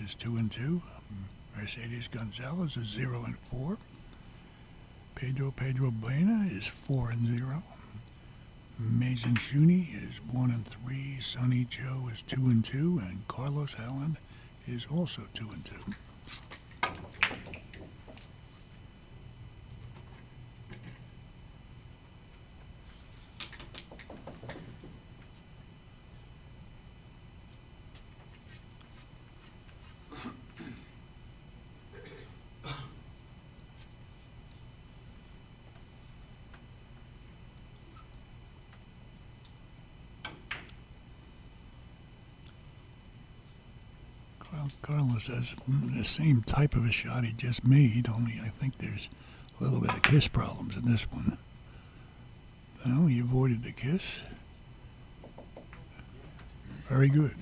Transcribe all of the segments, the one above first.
is 2-2. Mercedes Gonzalez is 0-4. Pedro Buena is 4-0. Mazin is 1-3. Sonny Joe is 2-2, and Carlos Allen is also 2-2. Well, Carlos has the same type of a shot he just made, only I think there's a little bit of kiss problems in this one. No, he avoided the kiss. Very good.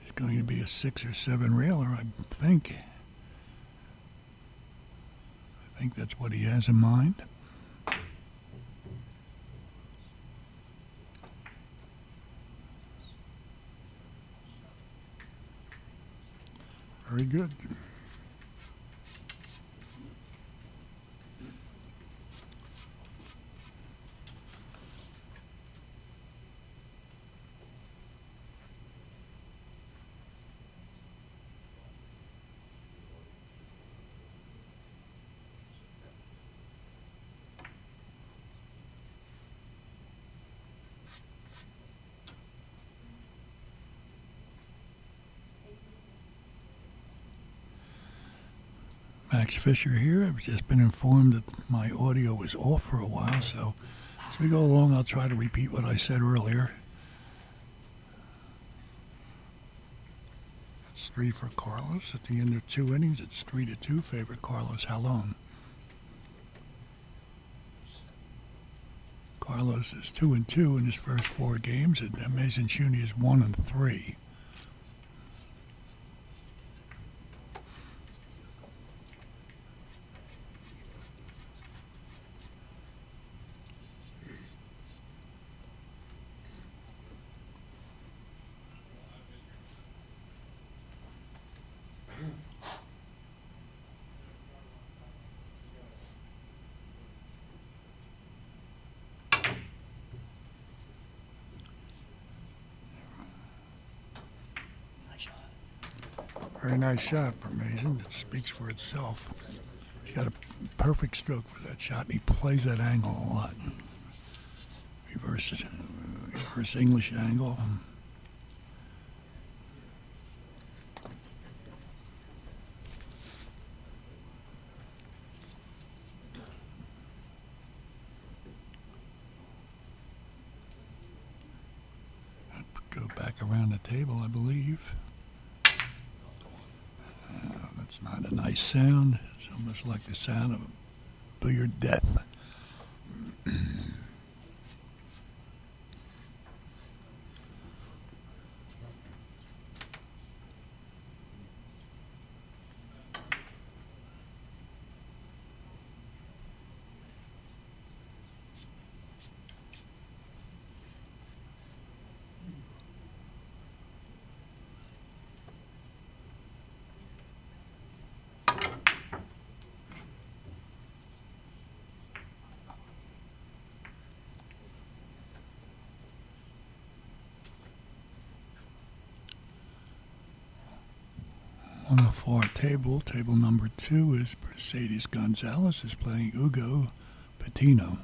It's going to be a 6 or 7 railer, I think. I think that's what he has in mind. Very good. Max Fisher here. I've just been informed that my audio was off for a while, so as we go along, I'll try to repeat what I said earlier. It's 3 for Carlos. At the end of 2 innings, it's 3-2, favor Carlos Alon. Carlos is 2-2 in his first 4 games, and Mazin is 1-3. Very nice shot from Mazin. It speaks for itself. He's got a perfect stroke for that shot, and he plays that angle a lot. Reverse English angle. Go back around the table, I believe. That's not a nice sound. It's almost like the sound of billiard death. On the far table, table number 2 is Mercedes Gonzalez is playing Hugo Patino.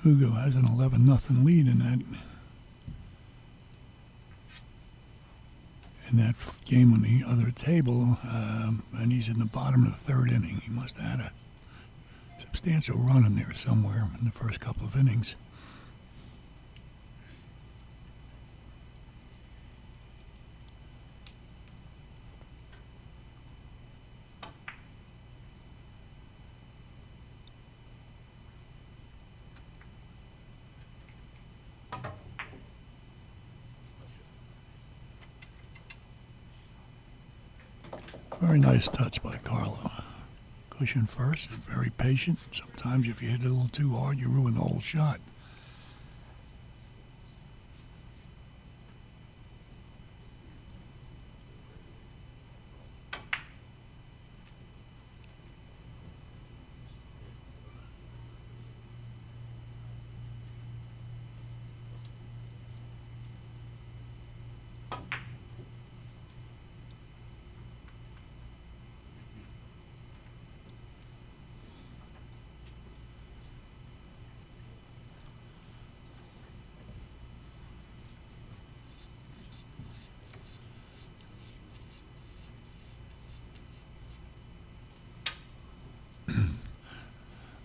Hugo has an 11-0 lead in that game on the other table, and he's in the bottom of the third inning. He must have had a substantial run in there somewhere in the first couple of innings. Very nice touch by Carlo. Cushion first, very patient. Sometimes if you hit it a little too hard, you ruin the whole shot.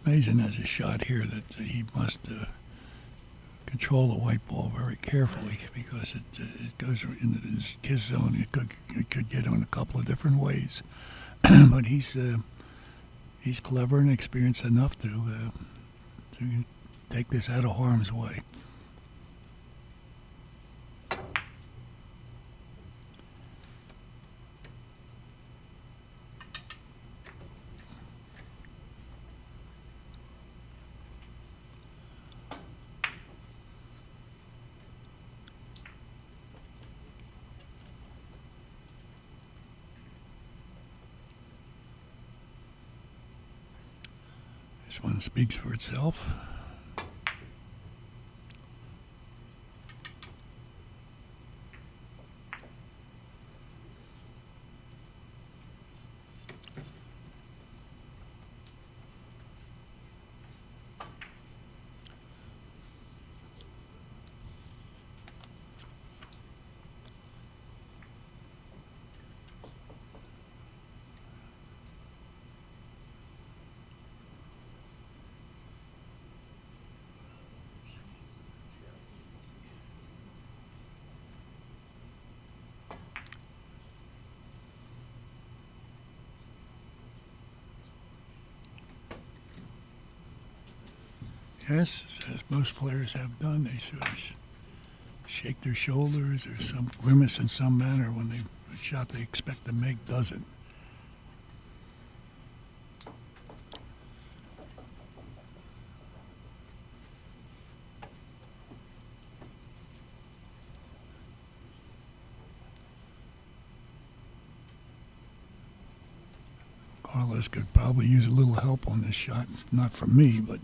Mazin has a shot here that he must control the white ball very carefully because it goes into his kiss zone. It could get him in a couple of different ways, but he's clever and experienced enough to take this out of harm's way. This one speaks for itself. Yes, as most players have done, they sort of shake their shoulders or some grimace in some manner when the shot they expect to make doesn't. Carlos could probably use a little help on this shot, not from me, but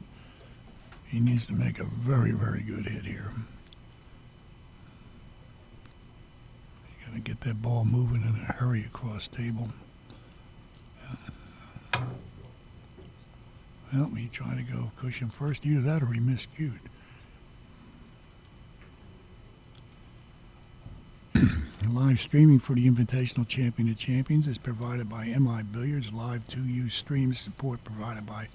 he needs to make a very, very good hit here. You got to get that ball moving in a hurry across table. Well, he tried to go cushion first. Either that or he miscued. Live streaming for the Invitational Champion of Champions is provided by MI Billiards. Live 2U stream support provided by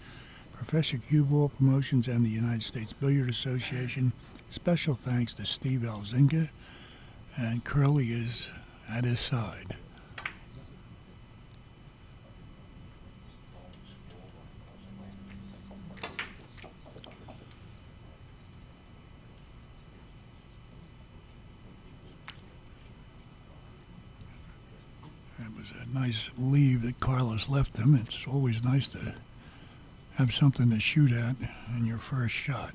Professor Cue Ball Promotions and the United States Billiard Association. Special thanks to Steve Alzinga, and Curly is at his side. That was a nice leave that Carlos left him. It's always nice to have something to shoot at in your first shot.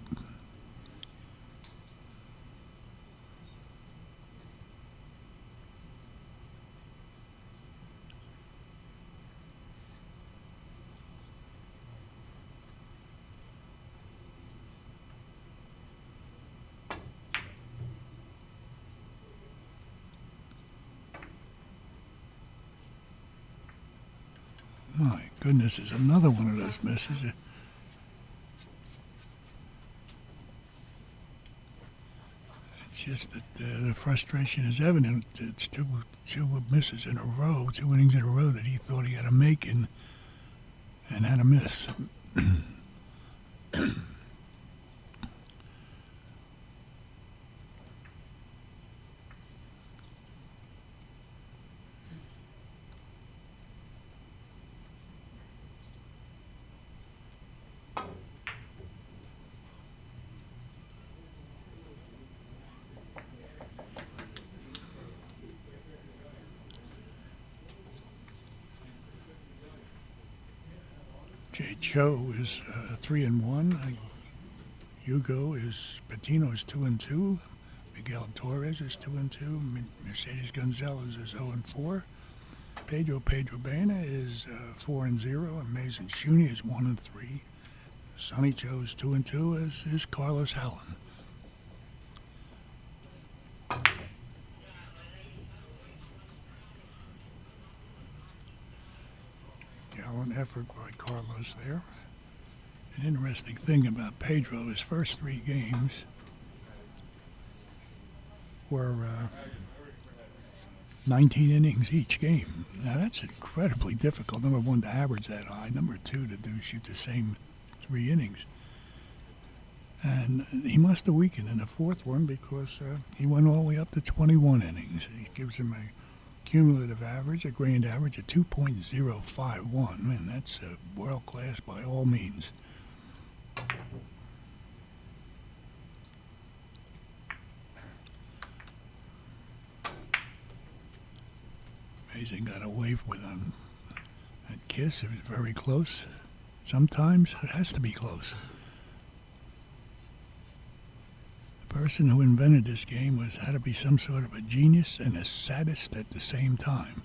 My goodness, is another one of those misses. It's just that the frustration is evident. It's two misses in a row, 2 innings in a row that he thought he had a make and had a miss. Jay Cho is 3-1. Hugo is Patino is 2-2. Miguel Torres is 2-2. Mercedes Gonzalez is 0-4. Pedro Baena is 4-0. And Mazin Shuni is 1-3. Sonny Joe is 2-2, as is Carlos Allen. Gallant effort by Carlos there. An interesting thing about Pedro, his first 3 games were 19 innings each game. Now that's incredibly difficult. Number one, to average that high. Number two, to shoot the same 3 innings. And he must have weakened in the 4th one because he went all the way up to 21 innings. He gives him a cumulative average, a grand average of 2.051. Man, that's world class by all means. Mazin got away with that kiss. It was very close. Sometimes it has to be close. The person who invented this game had to be some sort of a genius and a sadist at the same time.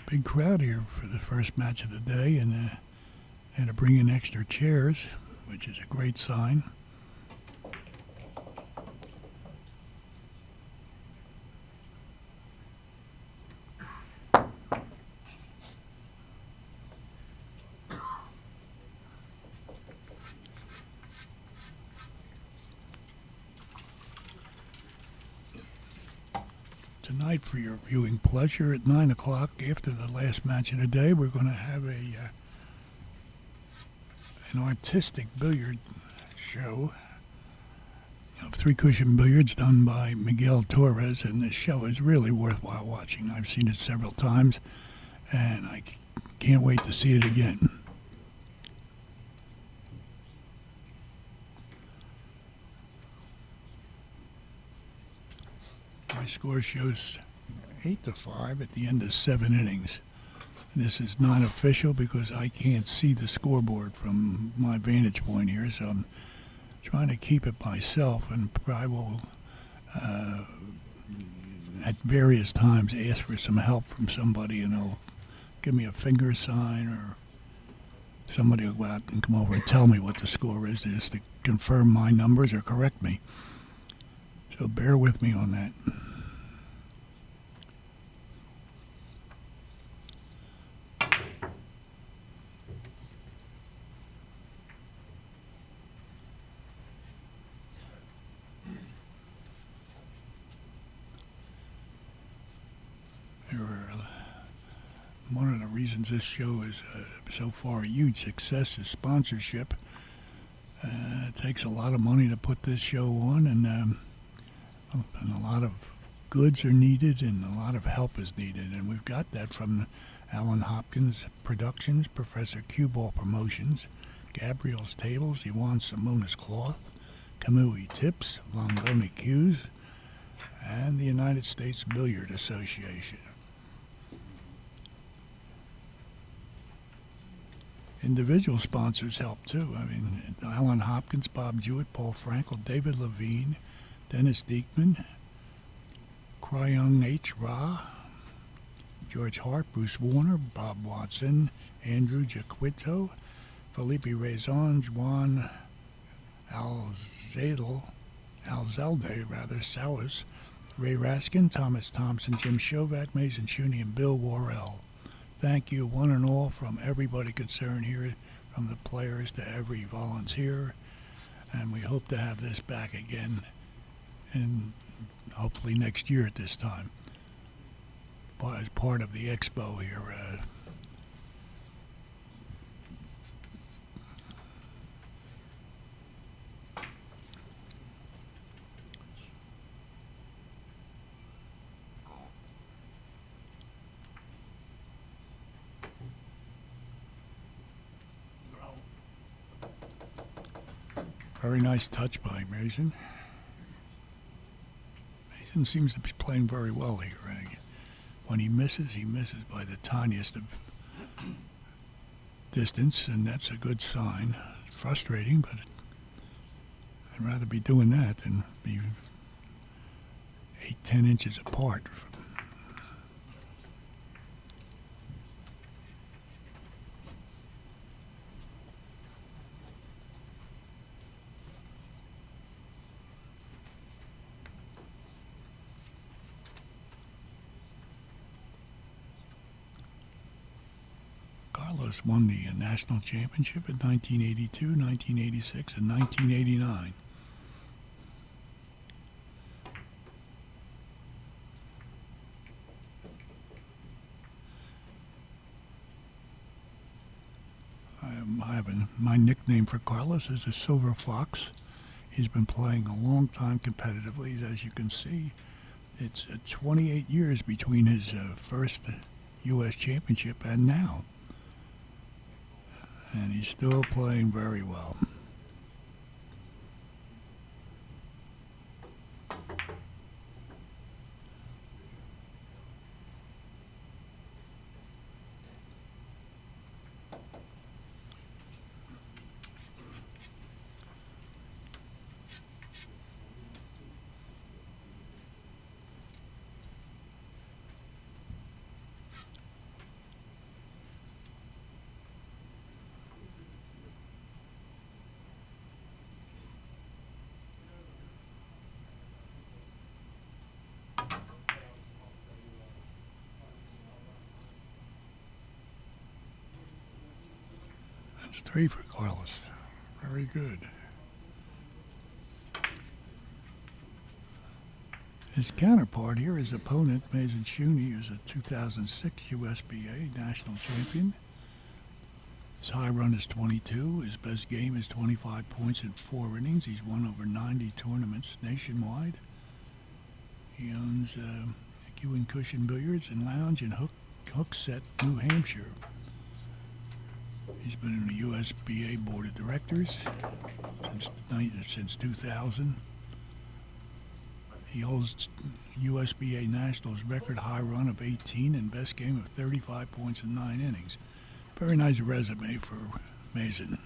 Big crowd here for the first match of the day, and had to bring in extra chairs, which is a great sign. Tonight, for your viewing pleasure, at 9 o'clock, after the last match of the day, we're going to have an artistic billiard show of 3-cushion billiards done by Miguel Torres, and this show is really worthwhile watching. I've seen it several times, and I can't wait to see it again. My score shows 8-5 at the end of 7 innings. This is not official because I can't see the scoreboard from my vantage point here, so I'm trying to keep it myself, and I will, at various times, ask for some help from somebody, and they'll give me a finger sign, or somebody will go out and come over and tell me what the score is, just to confirm my numbers or correct me. So bear with me on that. One of the reasons this show is so far a huge success is sponsorship. It takes a lot of money to put this show on, and a lot of goods are needed, and a lot of help is needed. And we've got that from Alan Hopkins Productions, Professor Q-Ball Promotions, Gabriel's Tables, Iwan Simona's Cloth, Kamui Tips, Longoni Cues, and the United States Billiard Association. Individual sponsors help too. I mean, Alan Hopkins, Bob Jewett, Paul Frankel, David Levine, Dennis Diekman, Cryung H. Ra, George Hart, Bruce Warner, Bob Watson, Andrew Jaquito, Felipe Rezon, Juan Alzalde, Sowers, Ray Raskin, Thomas Thompson, Jim Shovat, Mazin Shuney, and Bill Worrell. Thank you, one and all, from everybody concerned here, from the players to every volunteer. And we hope to have this back again, and hopefully next year at this time, as part of the expo here. Very nice touch by Mazin. Mazin seems to be playing very well here. When he misses by the tiniest of distance, and that's a good sign. It's frustrating, but I'd rather be doing that than be 8-10 inches apart. Carlos won the national championship in 1982, 1986, and 1989. My nickname for Carlos is a Silver Fox. He's been playing a long time competitively, as you can see. It's 28 years between his first U.S. championship and now. And he's still playing very well. That's 3 for Carlos. Very good. His counterpart here, his opponent, Mazin Shuney, is a 2006 USBA national champion. His high run is 22. His best game is 25 points in 4 innings. He's won over 90 tournaments nationwide. He owns Q and Cushion Billiards and Lounge in Hooksett, New Hampshire. He's been in the USBA Board of Directors since 2000. He holds USBA Nationals record high run of 18 and best game of 35 points in 9 innings. Very nice resume for Mazin.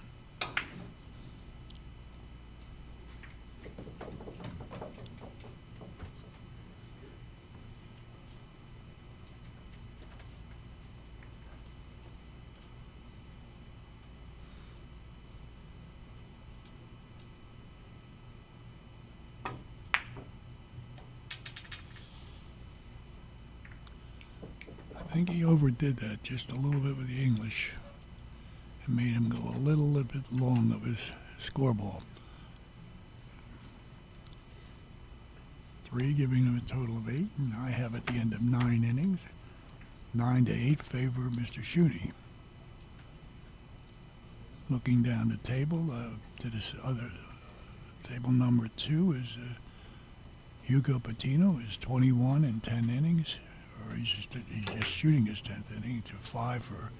I think he overdid that just a little bit with the English and made him go a little bit long of his scoreball. 3, giving him a total of 8, and I have at the end of 9 innings, 9-8 favor Mr. Shuney. Looking down the table to this other table number 2 is Hugo Patino is 21 in 10 innings. Or he's just shooting his 10th inning to 5 for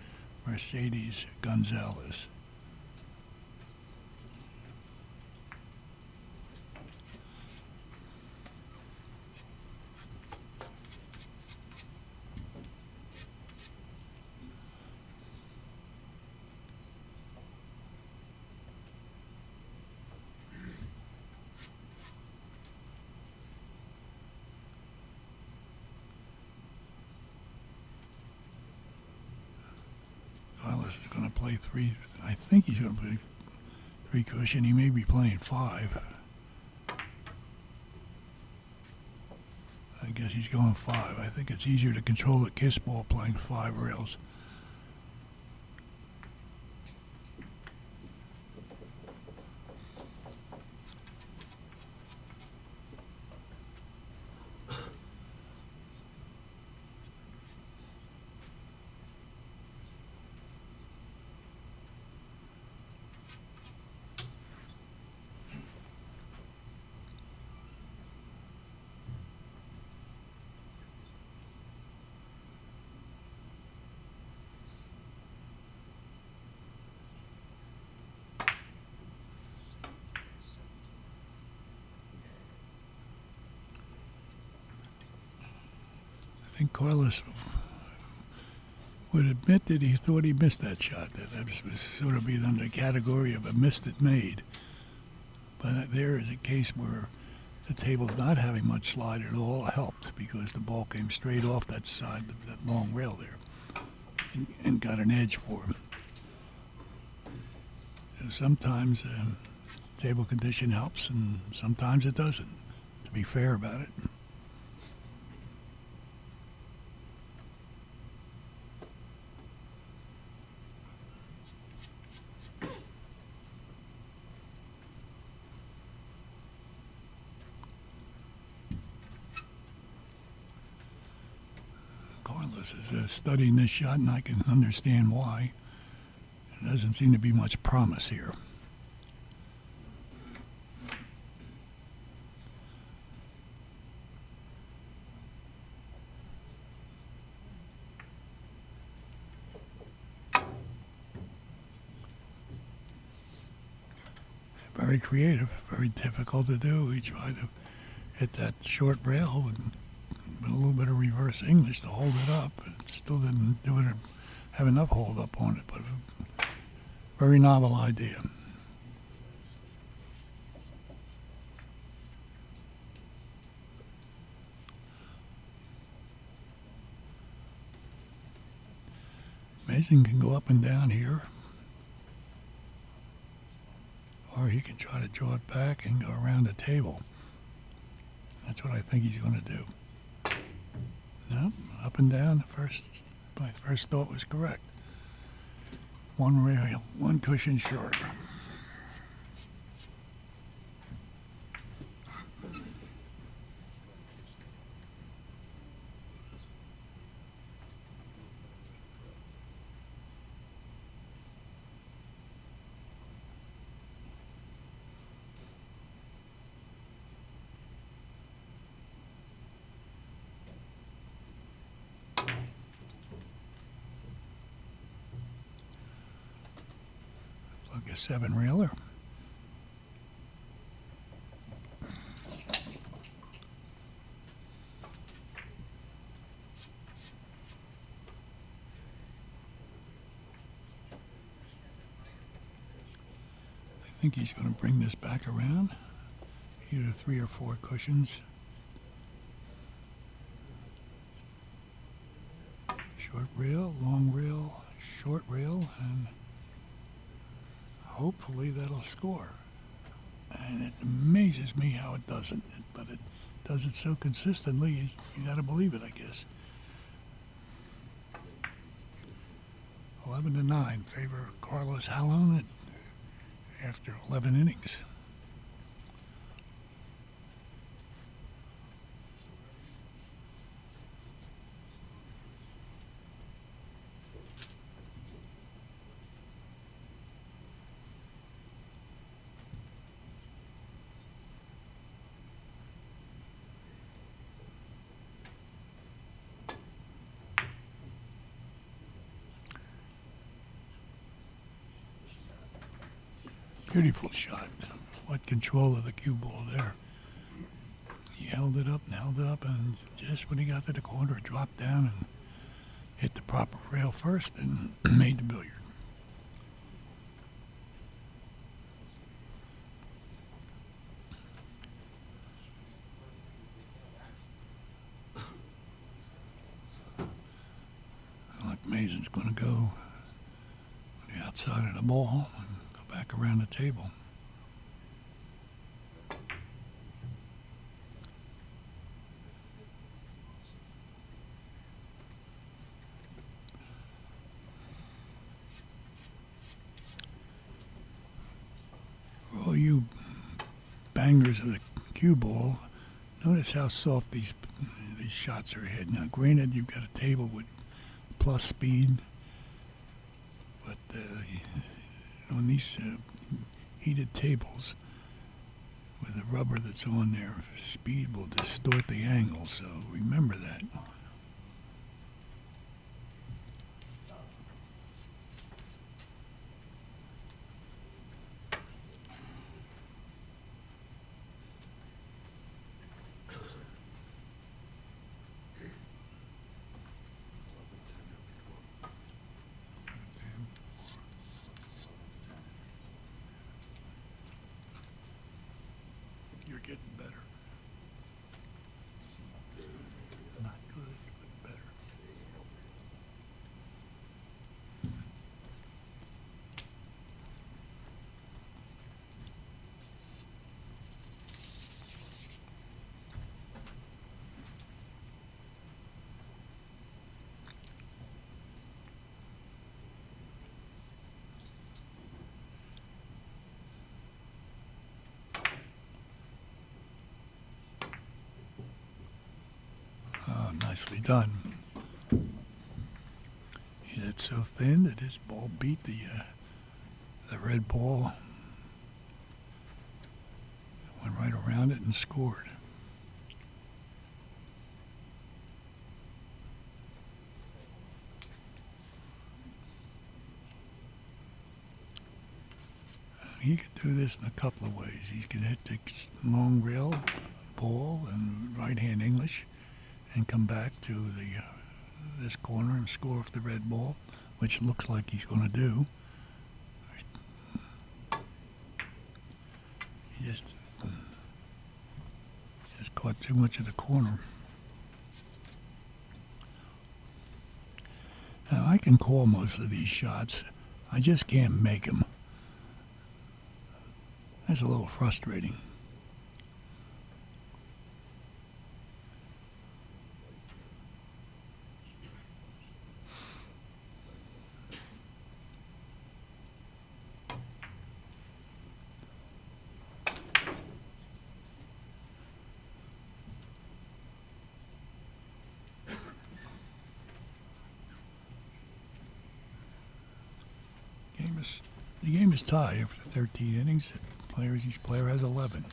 Mercedes Gonzalez. Carlos is going to play three. I think he's going to play three cushion. He may be playing five. I guess he's going five. I think it's easier to control a kiss ball playing five rails. I think Carlos would admit that he thought he missed that shot. That was sort of being under the category of a missed it made. But there is a case where the table's not having much slide at all helped because the ball came straight off that side, that long rail there, and got an edge for him. So sometimes table condition helps, and sometimes it doesn't, to be fair about it. Carlos is studying this shot, and I can understand why. There doesn't seem to be much promise here. Very creative, very difficult to do. He tried to hit that short rail with a little bit of reverse English to hold it up. It still didn't do it or have enough hold up on it, but very novel idea. Mazin can go up and down here, or he can try to draw it back and go around the table. That's what I think he's going to do. No, up and down. My first thought was correct. One rail, one cushion short. Like a seven railer. I think he's going to bring this back around, either three or four cushions. Short rail, long rail, short rail, and hopefully that'll score. And it amazes me how it doesn't, but it does it so consistently, you got to believe it, I guess. 11-9, favor Carlos Halon after 11 innings. Beautiful shot. What control of the cue ball there. He held it up, and just when he got to the corner, it dropped down and hit the proper rail first and made the billiard. Like Mazin's going to go side of the ball and go back around the table. For all you bangers of the cue ball, notice how soft these shots are hit. Now, granted, you've got a table with plus speed, but on these heated tables with the rubber that's on there, speed will distort the angle, so remember that. You're getting better. Not good, but better. Oh, nicely done. He hit it so thin that his ball beat the red ball. Went right around it and scored. He could do this in a couple of ways. He can hit the long rail ball and right-hand English and come back to the this corner and score off the red ball, which looks like he's going to do. He just caught too much of the corner. Now, I can call most of these shots. I just can't make them. That's a little frustrating. The game is tied after 13 innings. Each player has 11.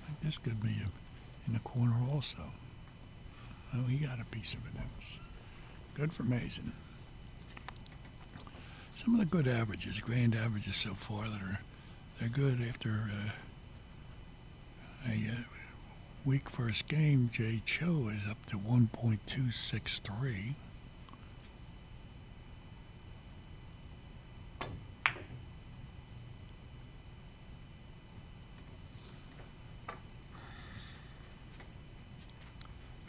I think this could be in the corner also. Oh, he got a piece of it. That's good for Mazin. Some of the good averages, grand averages so far they're good after a week first game. Jay Cho is up to 1.263.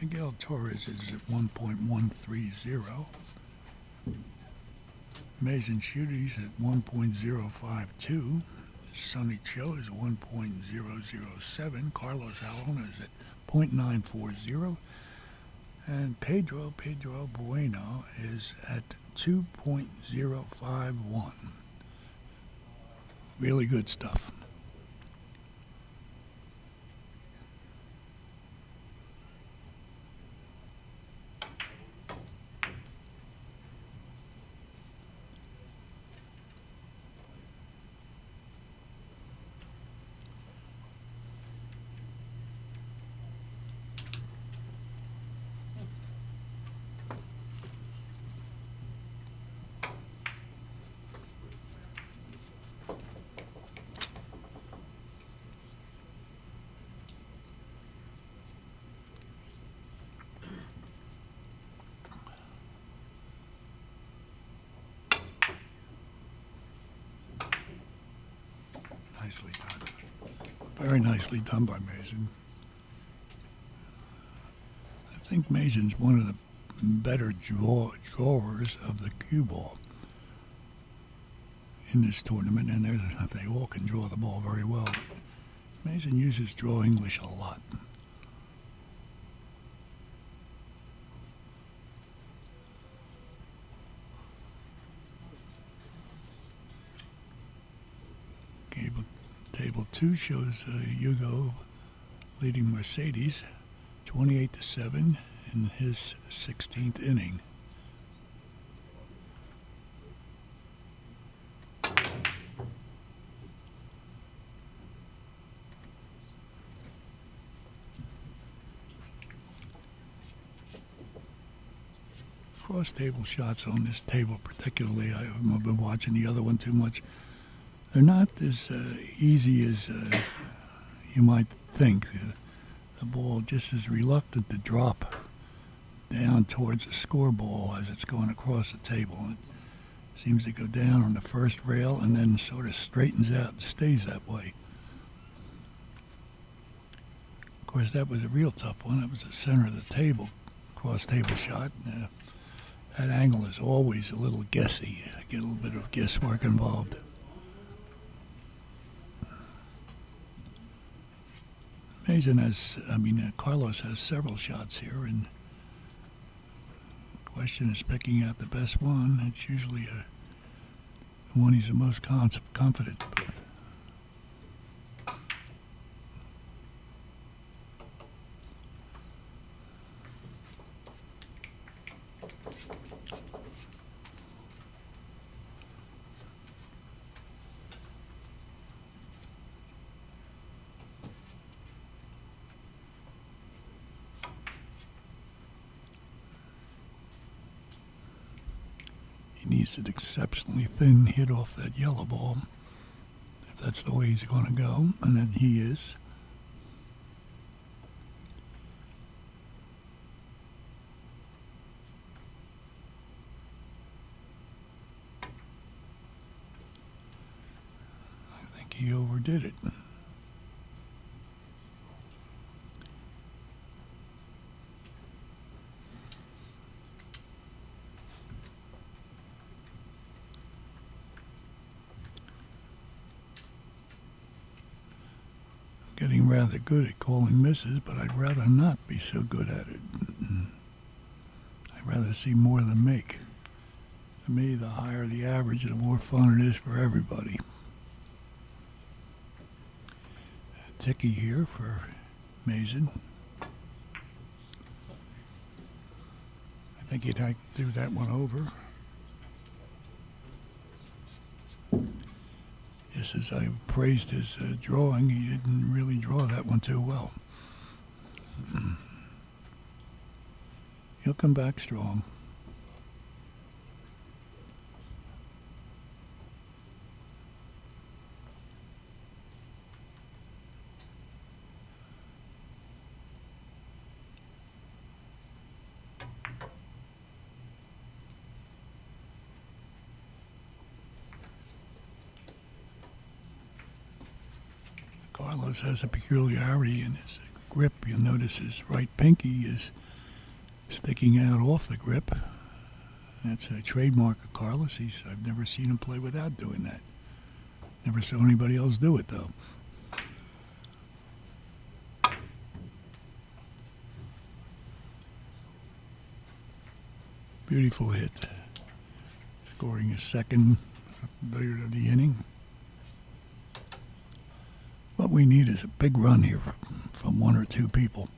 Miguel Torres is at 1.130. Mazin Shooty's at 1.052. Sonny Cho is 1.007. Carlos Alon is at 0.940. And Pedro Bueno is at 2.051. Really good stuff. Nicely done. Very nicely done by Mazin. I think Mazin's one of the better drawers of the cue ball in this tournament, and they all can draw the ball very well. But Mazin uses draw English a lot. Table 2 shows Hugo leading Mercedes 28-7 in his 16th inning. Cross table shots on this table particularly, I've been watching the other one too much. They're not as easy as you might think. The ball just is reluctant to drop down towards the score ball as it's going across the table. It seems to go down on the first rail and then sort of straightens out and stays that way. Of course, that was a real tough one. That was the center of the table, cross table shot. That angle is always a little guessy. I get a little bit of guesswork involved. Carlos has several shots here, and the question is picking out the best one. It's usually the one he's the most confident with. He needs an exceptionally thin hit off that yellow ball, if that's the way he's going to go, and then he is. I think he overdid it. Getting rather good at calling misses, but I'd rather not be so good at it. I'd rather see more than make. To me, the higher the average, the more fun it is for everybody. A ticky here for Mazin. I think he'd like to do that one over. Just as I praised his drawing, he didn't really draw that one too well. He'll come back strong. Carlos has a peculiarity in his grip. You'll notice his right pinky is sticking out off the grip. That's a trademark of Carlos. I've never seen him play without doing that. Never saw anybody else do it, though. Beautiful hit. Scoring his second billiard of the inning. What we need is a big run here from one or two people.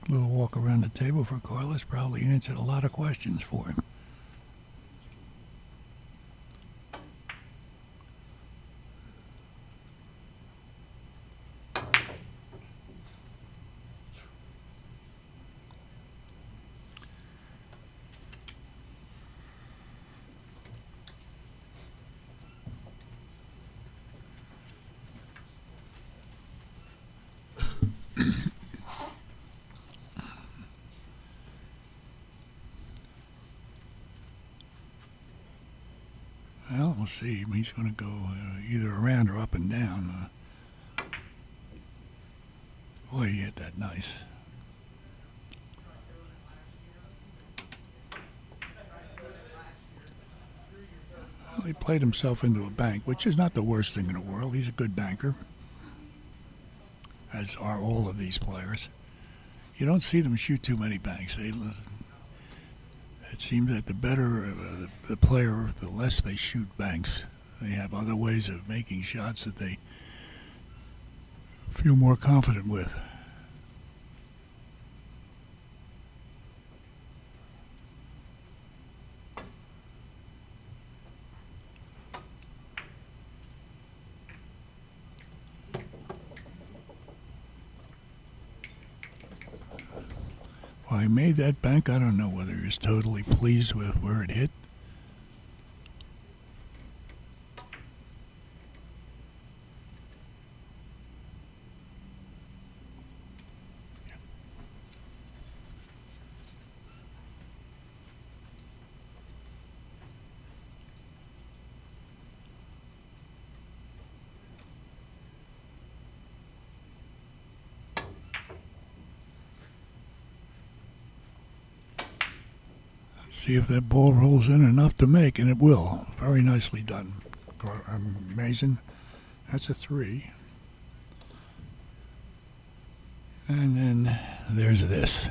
A little walk around the table for Carlos probably answered a lot of questions for him. Well, we'll see. He's going to go either around or up and down. Boy, he hit that nice. Well, he played himself into a bank, which is not the worst thing in the world. He's a good banker, as are all of these players. You don't see them shoot too many banks. It seems that the better the player, the less they shoot banks. They have other ways of making shots that they feel more confident with. Well, he made that bank. I don't know whether he's totally pleased with where it hit. See if that ball rolls in enough to make, and it will. Very nicely done, Mazin. That's a 3. And then there's this.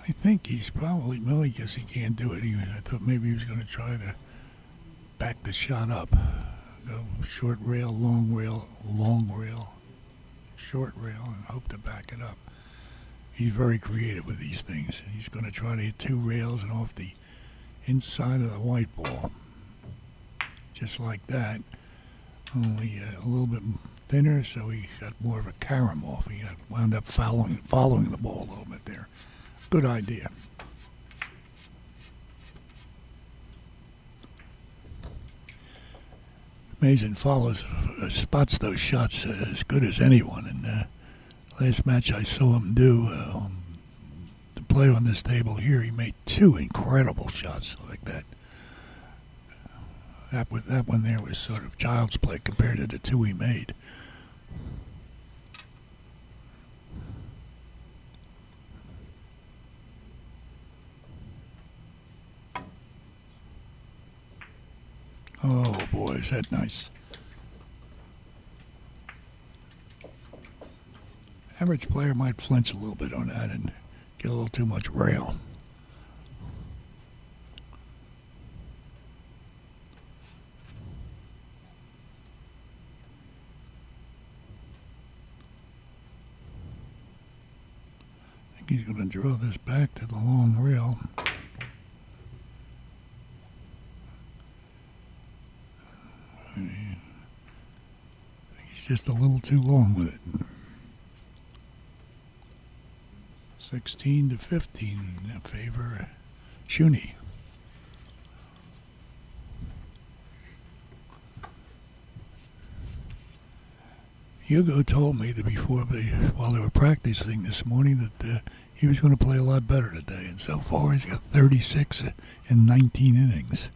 I think he's probably, well, I guess he can't do it. I thought maybe he was going to try to back the shot up. Go short rail, long rail, short rail, and hope to back it up. He's very creative with these things. He's going to try to hit 2 rails and off the inside of the white ball. Just like that, only a little bit thinner, so he got more of a carom off. He wound up following the ball a little bit there. Good idea. Mazin spots those shots as good as anyone. And last match I saw him do, to play on this table here, he made 2 incredible shots like that. That one there was sort of child's play compared to the 2 he made. Oh boy, is that nice. Average player might flinch a little bit on that and get a little too much rail. I think he's going to draw this back to the long rail. I think he's just a little too long with it. 16 to 15 in favor Shuni. Hugo told me that while they were practicing this morning, that he was going to play a lot better today, and so far he's got 36 in 19 innings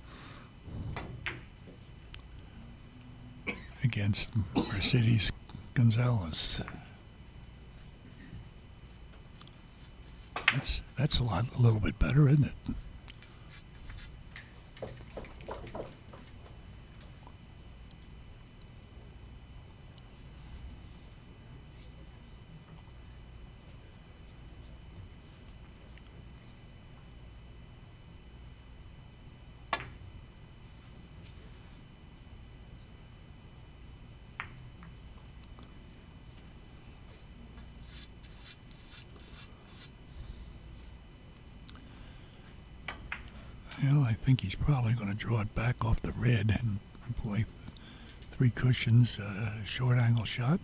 against Mercedes Gonzalez. That's a little bit better, isn't it? Well, I think he's probably going to draw it back off the red and play three cushions, short angle shot.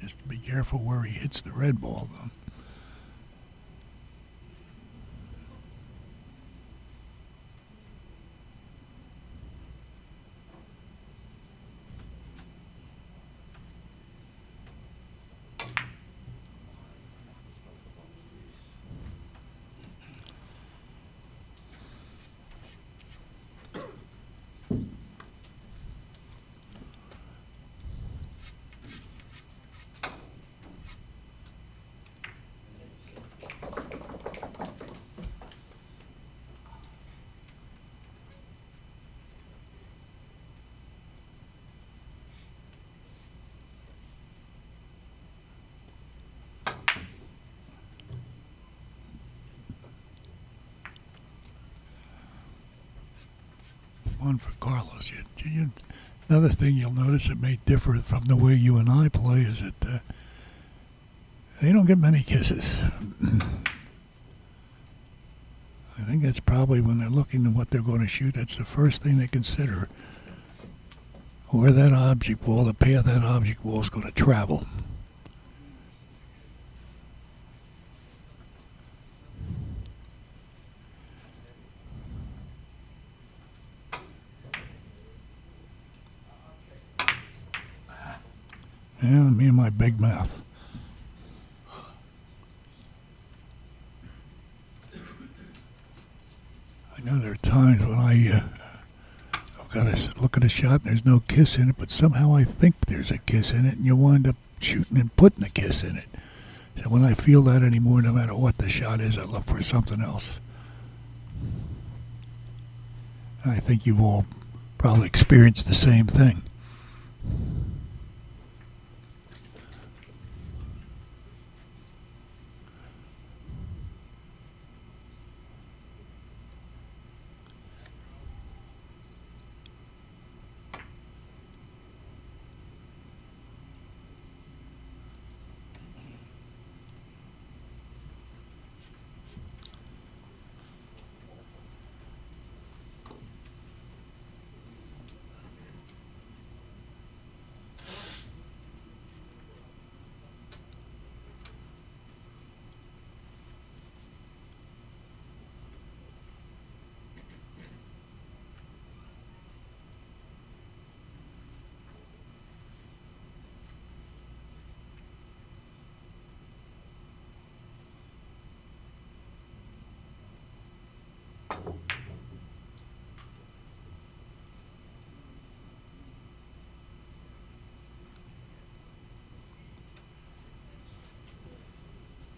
Just be careful where he hits the red ball, though. One for Carlos. Another thing you'll notice that may differ from the way you and I play is that they don't get many kisses. I think that's probably when they're looking at what they're going to shoot, that's the first thing they consider. Where that object ball, the path that object ball is going to travel. Yeah, me and my big mouth. I know there are times when I've got to look at a shot and there's no kiss in it, but somehow I think there's a kiss in it, and you wind up shooting and putting a kiss in it. So when I feel that anymore, no matter what the shot is, I look for something else. And I think you've all probably experienced the same thing.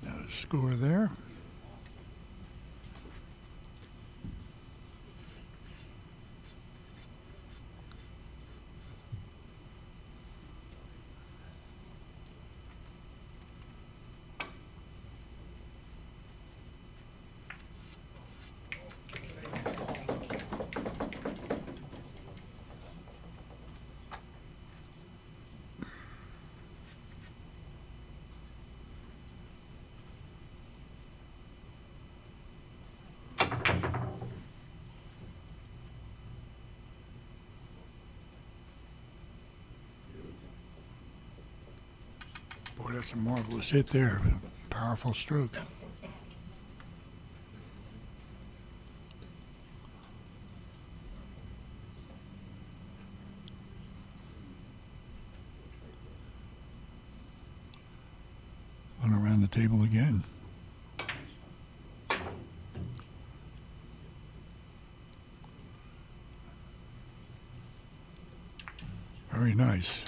Now the score there. Boy, that's a marvelous hit there. Powerful stroke. Went around the table again. Very nice.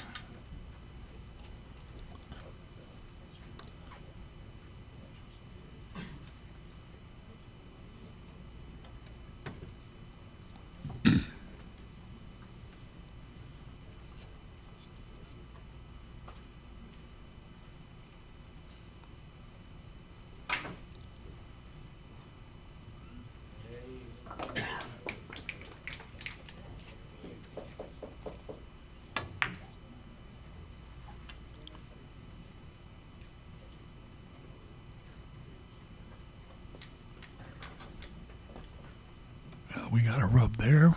we got a rub there.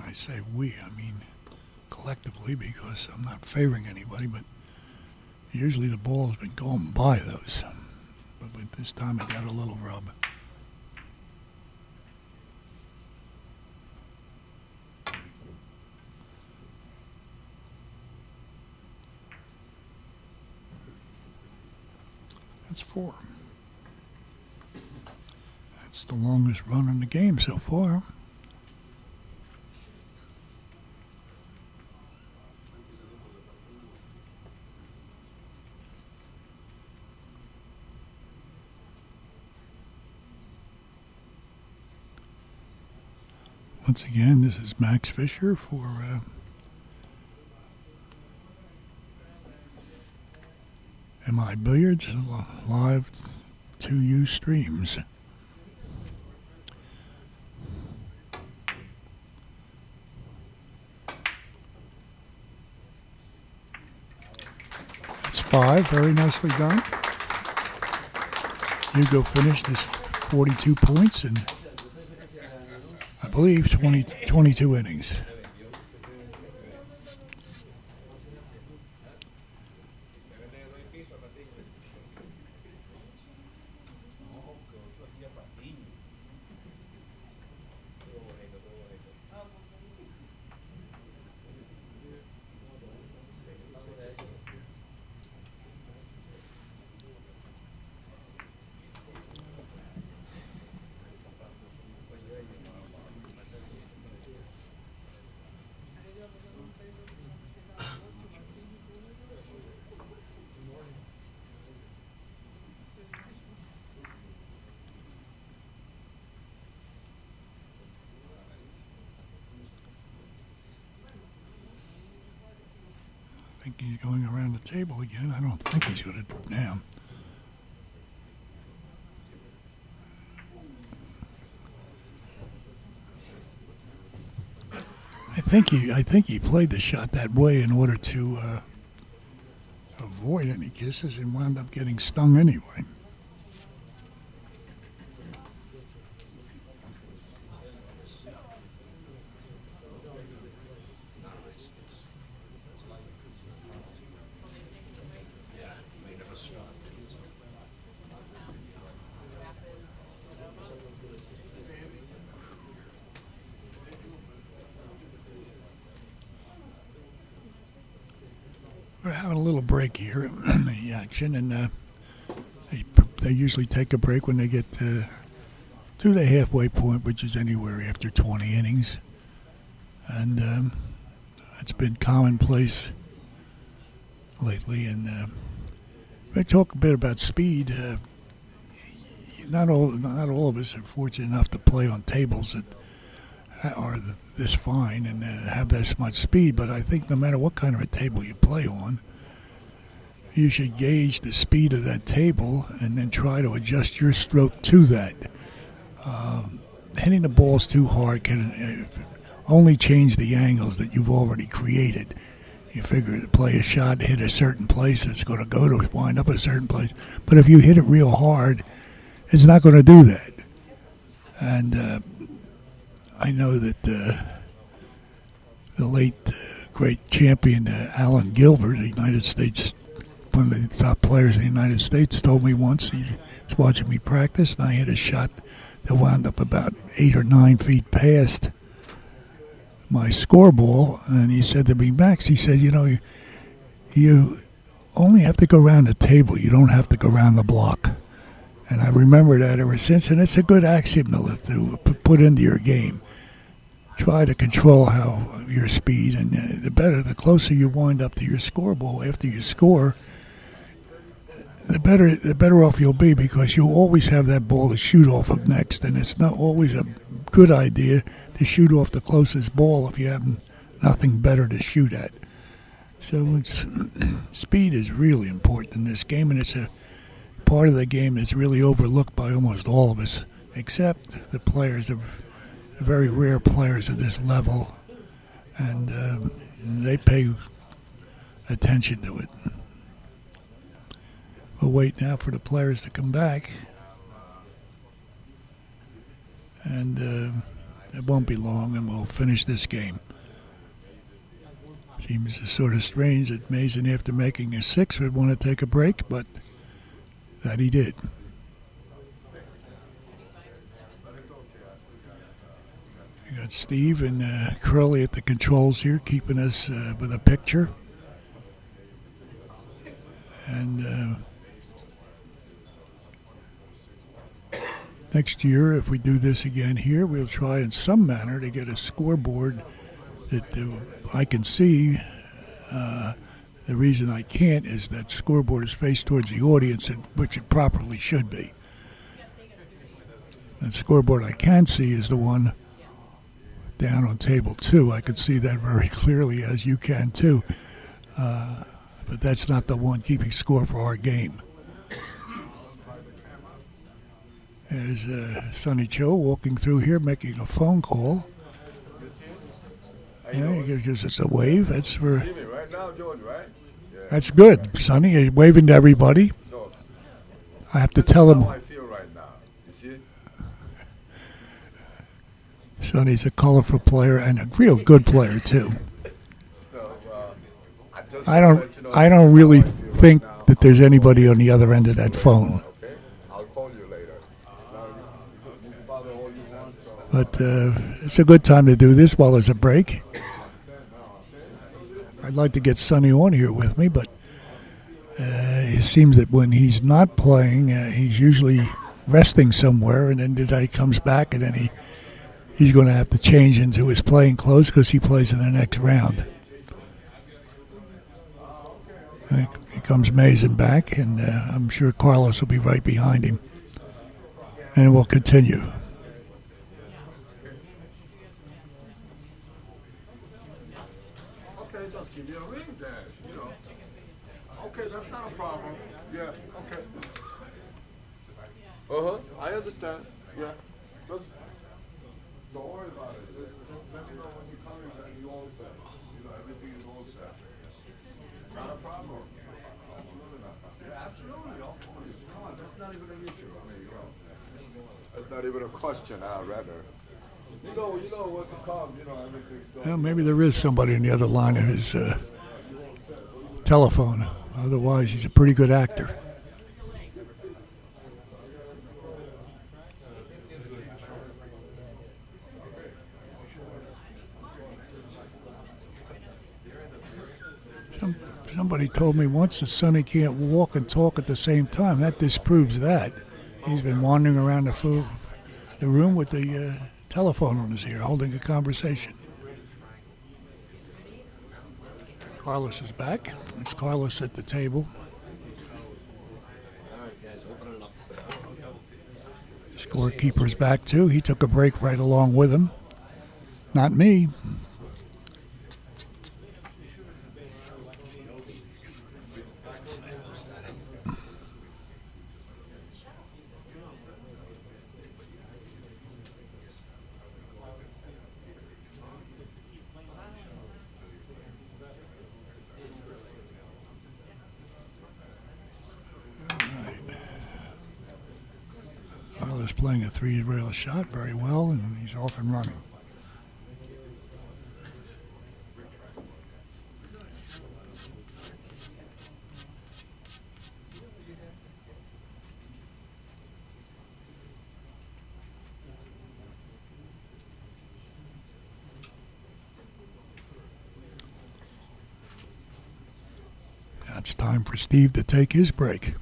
I say we, I mean collectively, because I'm not favoring anybody, but usually the ball's been going by those. But with this time it got a little rub. That's 4. That's the longest run in the game so far. Once again, this is Max Fisher for MI Billiards live 2U streams. That's 5, very nicely done. Hugo finished his 42 points in, I believe, 22 innings. I think he's going around the table again. I don't think he's going to. Damn. I think he played the shot that way in order to avoid any kisses and wound up getting stung anyway. We're having a little break here in the action, and they usually take a break when they get to the halfway point, which is anywhere after 20 innings. And it's been commonplace lately. And we talk a bit about speed. Not all of us are fortunate enough to play on tables that are this fine and have this much speed, but I think no matter what kind of a table you play on, you should gauge the speed of that table and then try to adjust your stroke to that. Hitting the balls too hard can only change the angles that you've already created. You figure to play a shot, hit a certain place, it's going to go to wind up a certain place. But if you hit it real hard, it's not going to do that. And I know that the late great champion Alan Gilbert, the United States, one of the top players in the United States, told me once he was watching me practice, and I hit a shot that wound up about 8 or 9 feet past my score ball, and he said to me, Max, he said, you know, you only have to go around the table. You don't have to go around the block. And I remember that ever since, and it's a good axiom to put into your game. Try to control your speed, and the closer you wind up to your score ball after you score, the better off you'll be, because you'll always have that ball to shoot off of next, and it's not always a good idea to shoot off the closest ball if you have nothing better to shoot at. So speed is really important in this game, and it's a part of the game that's really overlooked by almost all of us, except the players, the very rare players at this level, and they pay attention to it. We'll wait now for the players to come back. and it won't be long, and we'll finish this game. Seems sort of strange that Mazin, after making a 6, would want to take a break, but that he did. We got Steve and Curly at the controls here, keeping us with a picture. And next year, if we do this again here, we'll try in some manner to get a scoreboard that I can see. The reason I can't is that scoreboard is faced towards the audience, which it properly should be. The scoreboard I can see is the one down on table 2. I could see that very clearly, as you can too. But that's not the one keeping score for our game. There's Sonny Cho walking through here, making a phone call. Yeah, he gives us a wave. That's for. That's good, Sonny. He's waving to everybody. I have to tell him. Sonny's a colorful player and a real good player too. I don't really think that there's anybody on the other end of that phone. But it's a good time to do this while there's a break. I'd like to get Sonny on here with me, but it seems that when he's not playing, he's usually resting somewhere, and then he comes back, and then he's going to have to change into his playing clothes because he plays in the next round. Here comes Mazin back, and I'm sure Carlos will be right behind him. And we'll continue. Okay, just give me a ring then, you know. Okay, that's not a problem. Yeah, okay. I understand. Yeah. Just don't worry about it. Just let me know when you're coming that you all set. You know, everything is all set. Not a problem. Yeah, absolutely. Of course. Come on, that's not even an issue. I mean, you know, that's not even a question, rather. You know what's to come, you know, everything. So, well, maybe there is somebody on the other line of his telephone. Otherwise, he's a pretty good actor. Somebody told me once that Sonny can't walk and talk at the same time. That disproves that. He's been wandering around the room with the telephone on his ear, holding a conversation. Carlos is back. It's Carlos at the table. Scorekeeper's back too. He took a break right along with him. Not me. Carlos playing a 3-rail shot very well, and he's off and running. Now it's time for Steve to take his break.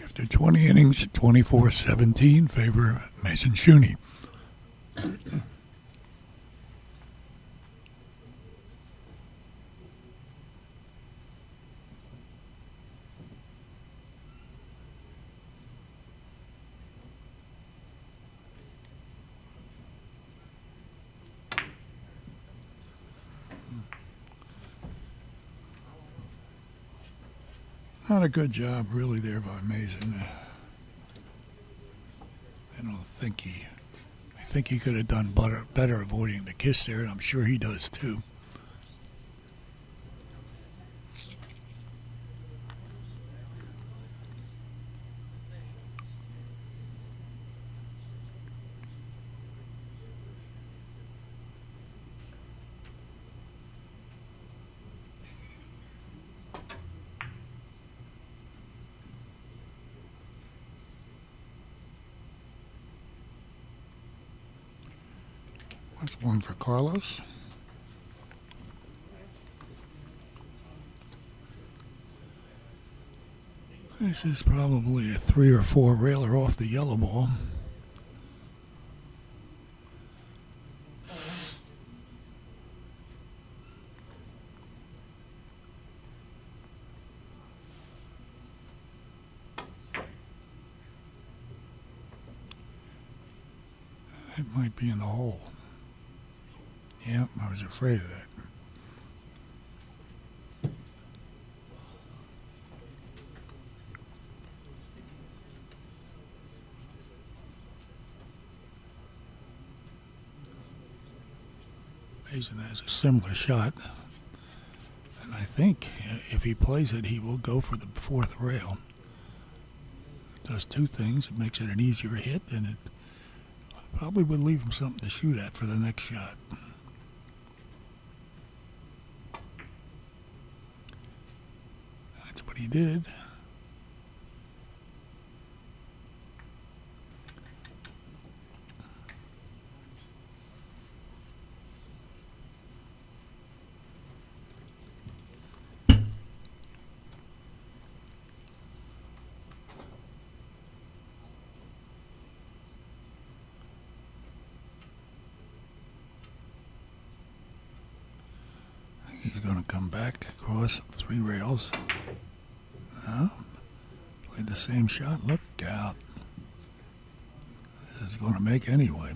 After 20 innings, 24-17, favor Mazin Shuni. Not a good job, really, there by Mazin. I don't think he. I think he could have done better avoiding the kiss there, and I'm sure he does too. That's one for Carlos. This is probably a 3 or 4 railer off the yellow ball. It might be in the hole. Yep, I was afraid of that. Mason has a similar shot, and I think if he plays it, he will go for the 4th rail. It does 2 things. It makes it an easier hit, and it probably would leave him something to shoot at for the next shot. That's what he did. He's going to come back across 3 rails. Play the same shot. Look out. This is going to make anyway.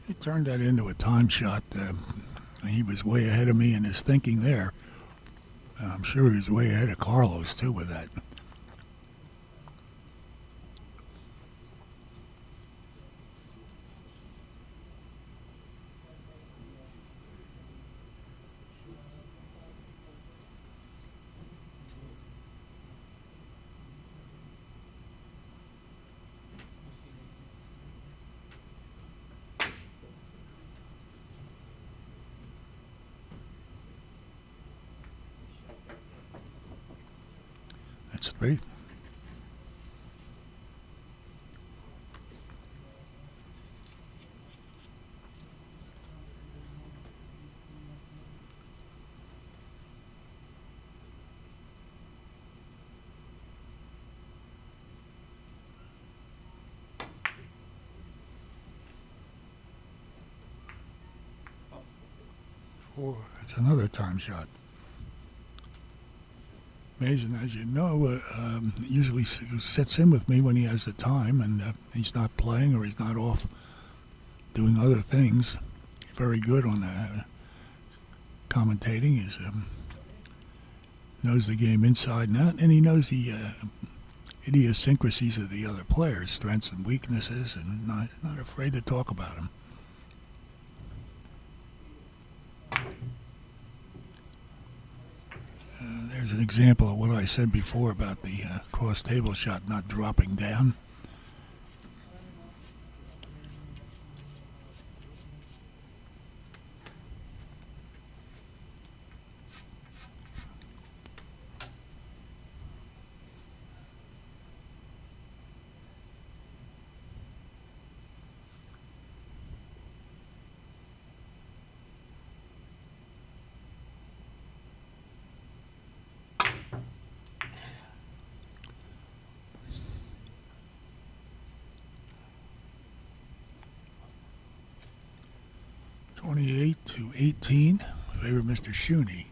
He turned that into a time shot. He was way ahead of me in his thinking there. I'm sure he was way ahead of Carlos, too, with that. That's 3. It's another time shot. Mazin, as you know, usually sits in with me when he has the time, and he's not playing or he's not off doing other things. Very good on commentating. He knows the game inside and out, and he knows the idiosyncrasies of the other players, strengths and weaknesses, and not afraid to talk about them. There's an example of what I said before about the cross-table shot not dropping down. (28 to 18) favor Mr. Shooney.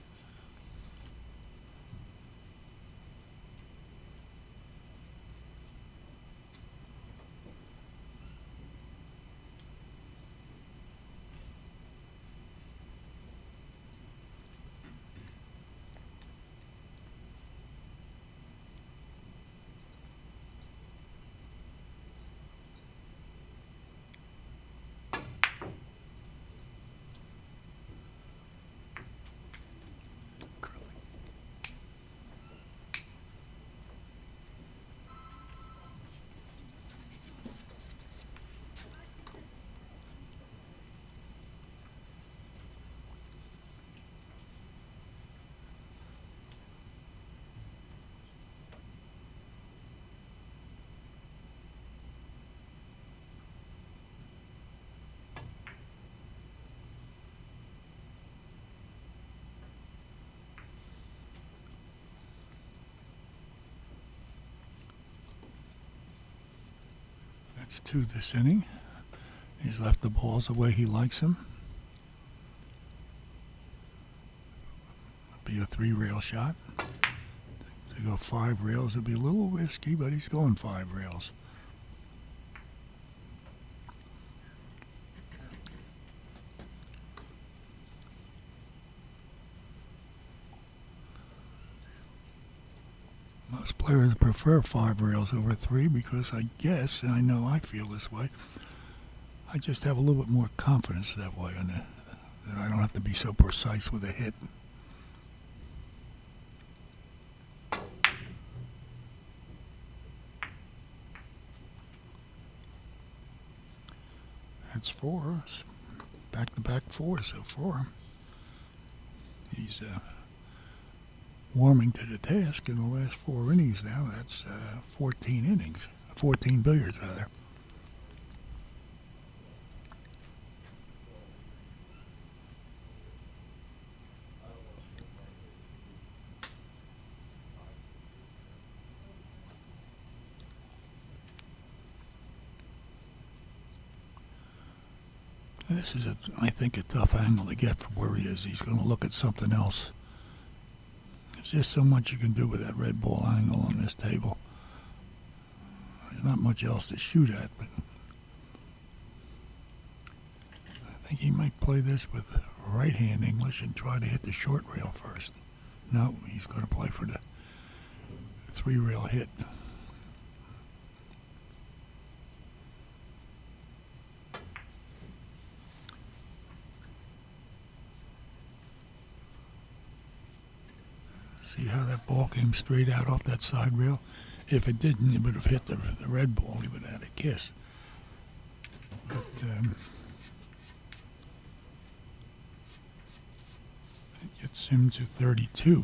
That's 2 this inning. He's left the balls the way he likes them. Be a 3-rail shot. To go 5 rails would be a little risky, but he's going 5 rails. Most players prefer 5 rails over 3 because I guess, and I know I feel this way, I just have a little bit more confidence that way on that I don't have to be so precise with a hit. That's 4. Back-to-back 4 so far. He's warming to the task in the last 4 innings now. That's 14 innings. 14 billiards, rather. This is, I think, a tough angle to get from where he is. He's going to look at something else. There's just so much you can do with that red ball angle on this table. There's not much else to shoot at, but I think he might play this with right-hand English and try to hit the short rail first. No, he's going to play for the 3-rail hit. See how that ball came straight out off that side rail? If it didn't, it would have hit the red ball. He would have had a kiss. But it gets him to 32.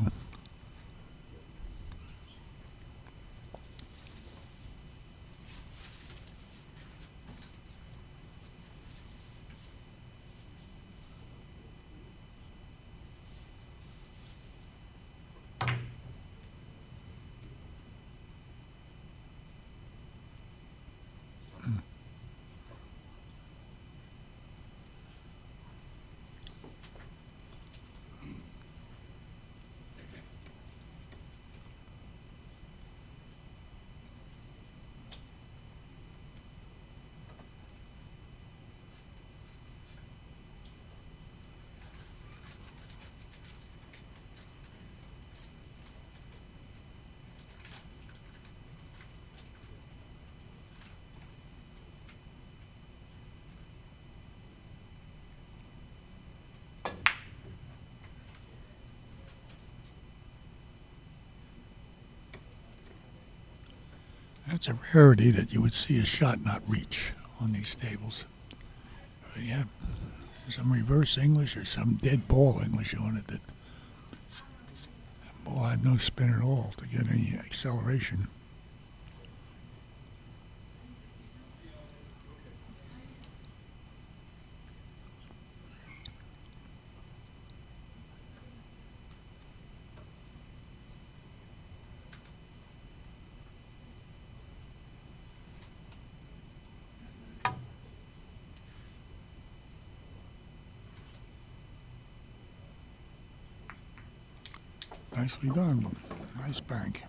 It's a rarity that you would see a shot not reach on these tables. You have some reverse English or some dead ball English on it that the ball had no spin at all to get any acceleration. Nicely done. Nice bank.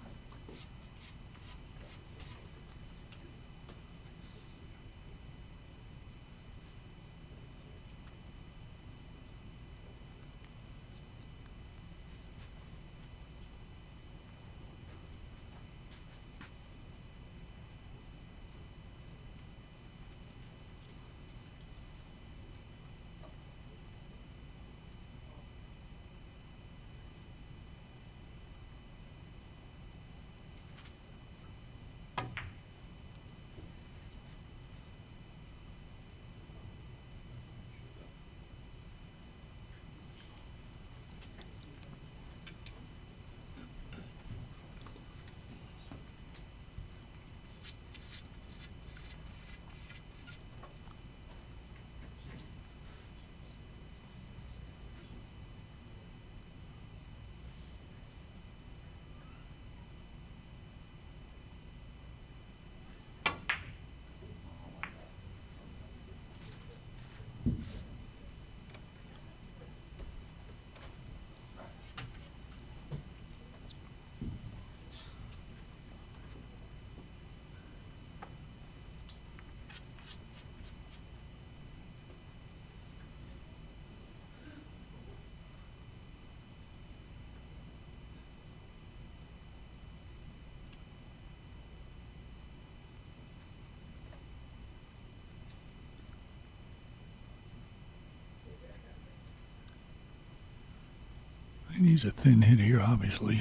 He needs a thin hit here, obviously,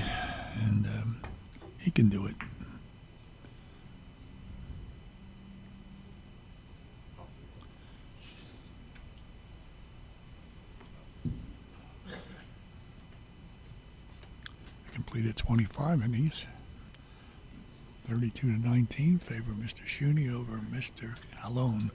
and he can do it. Completed 25 innings. 32-19 favor Mr. Shuney over Mr. Alone.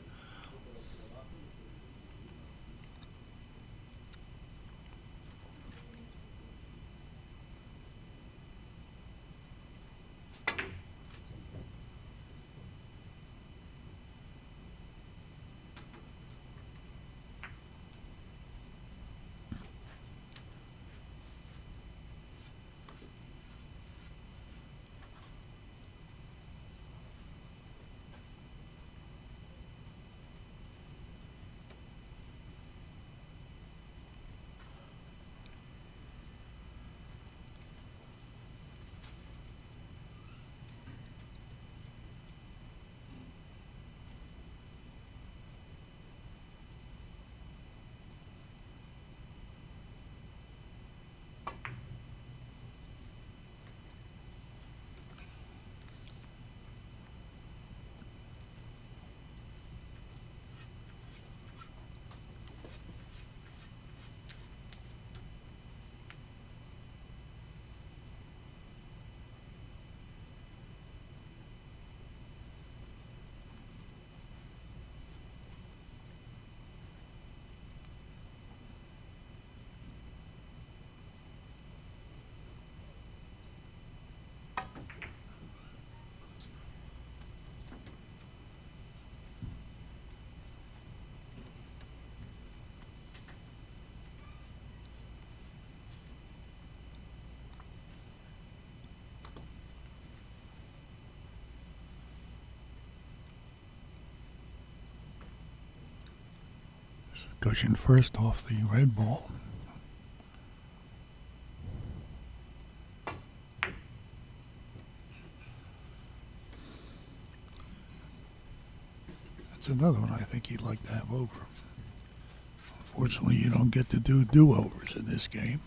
Cushion first off the red ball. That's another one I think he'd like to have over. Unfortunately, you don't get to do do-overs in this game.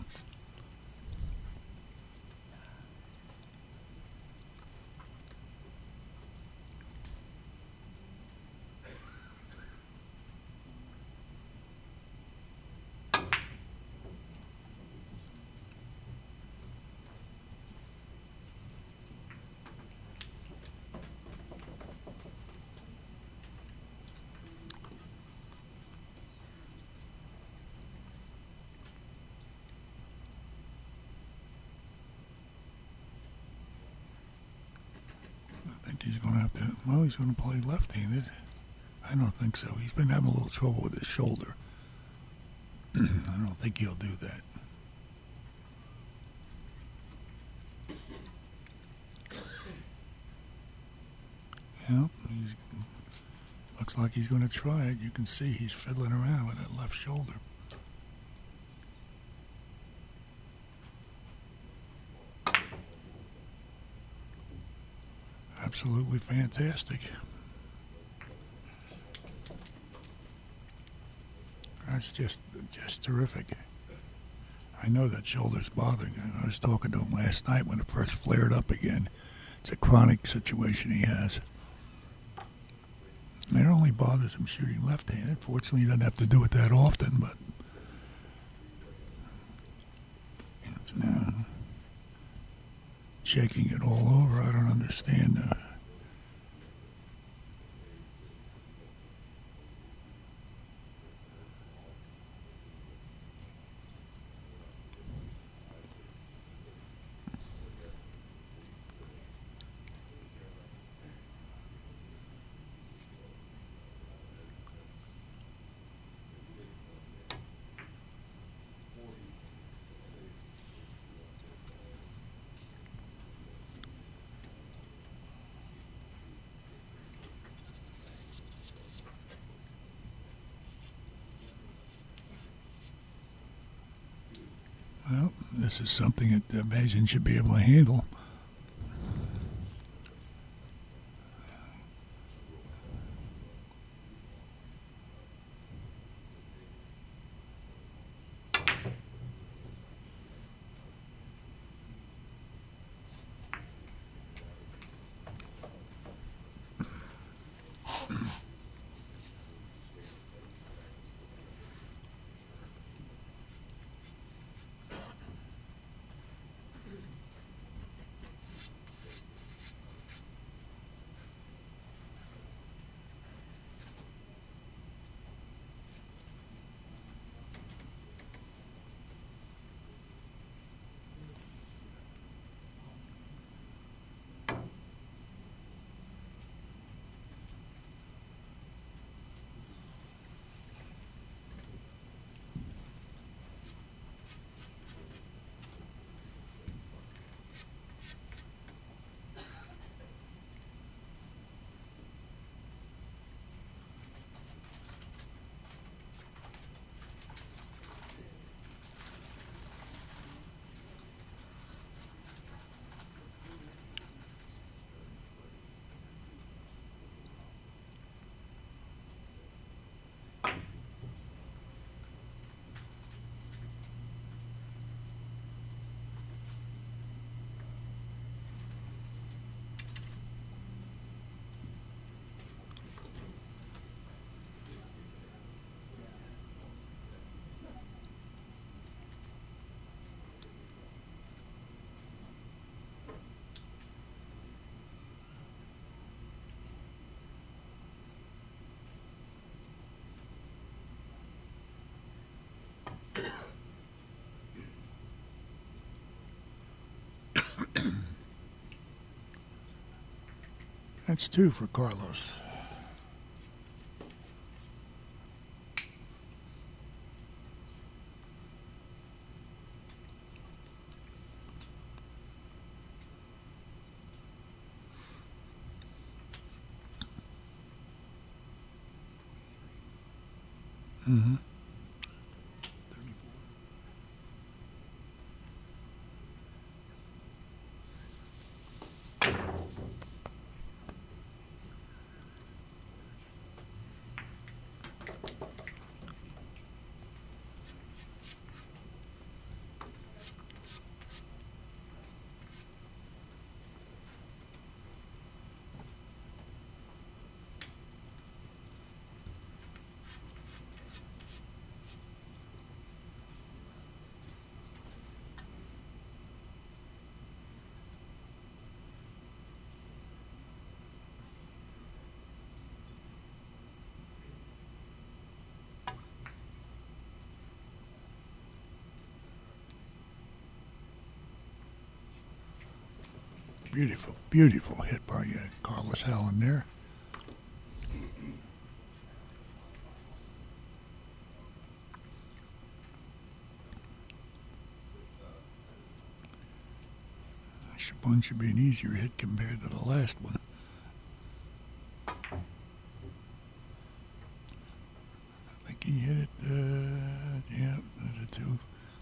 I think he's going to have to, well, he's going to play left-handed. I don't think so. He's been having a little trouble with his shoulder. I don't think he'll do that. Yep, looks like he's going to try it. You can see he's fiddling around with that left shoulder. Absolutely fantastic. That's just terrific. I know that shoulder's bothering him. I was talking to him last night when it first flared up again. It's a chronic situation he has. And it only bothers him shooting left-handed. Fortunately, he doesn't have to do it that often, but it's now shaking it all over. I don't understand. Well, this is something that Mazin should be able to handle. That's 2 for Carlos. Mm-hmm. Beautiful, beautiful hit by Carlos Allen there. One should be an easier hit compared to the last one. I think he hit it, yeah, a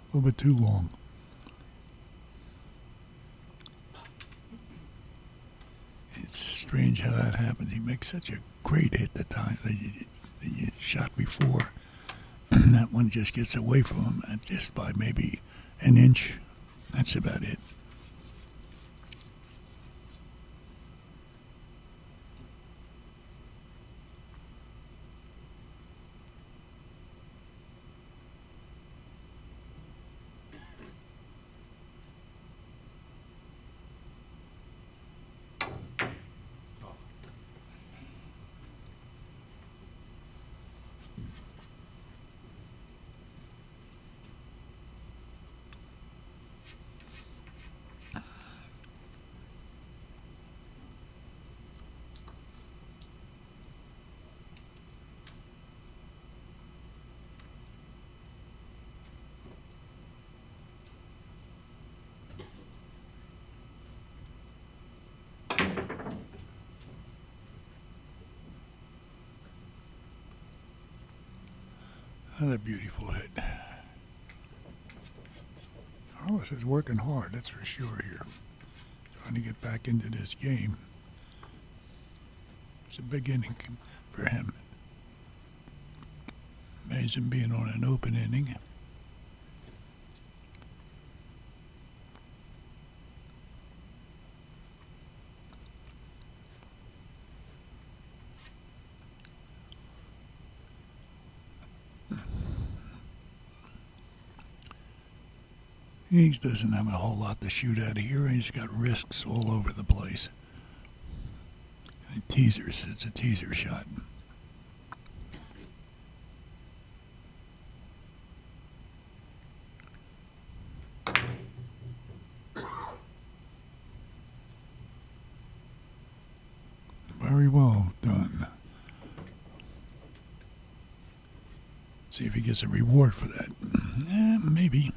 little bit too long. It's strange how that happens. He makes such a great hit the time that he shot before. And that one just gets away from him just by maybe an inch. That's about it. Another beautiful hit. Carlos is working hard, that's for sure here. Trying to get back into this game. It's a big inning for him. Mazin being on an open inning. He doesn't have a whole lot to shoot out of here. He's got risks all over the place. And teasers. It's a teaser shot. Very well done. See if he gets a reward for that. Maybe.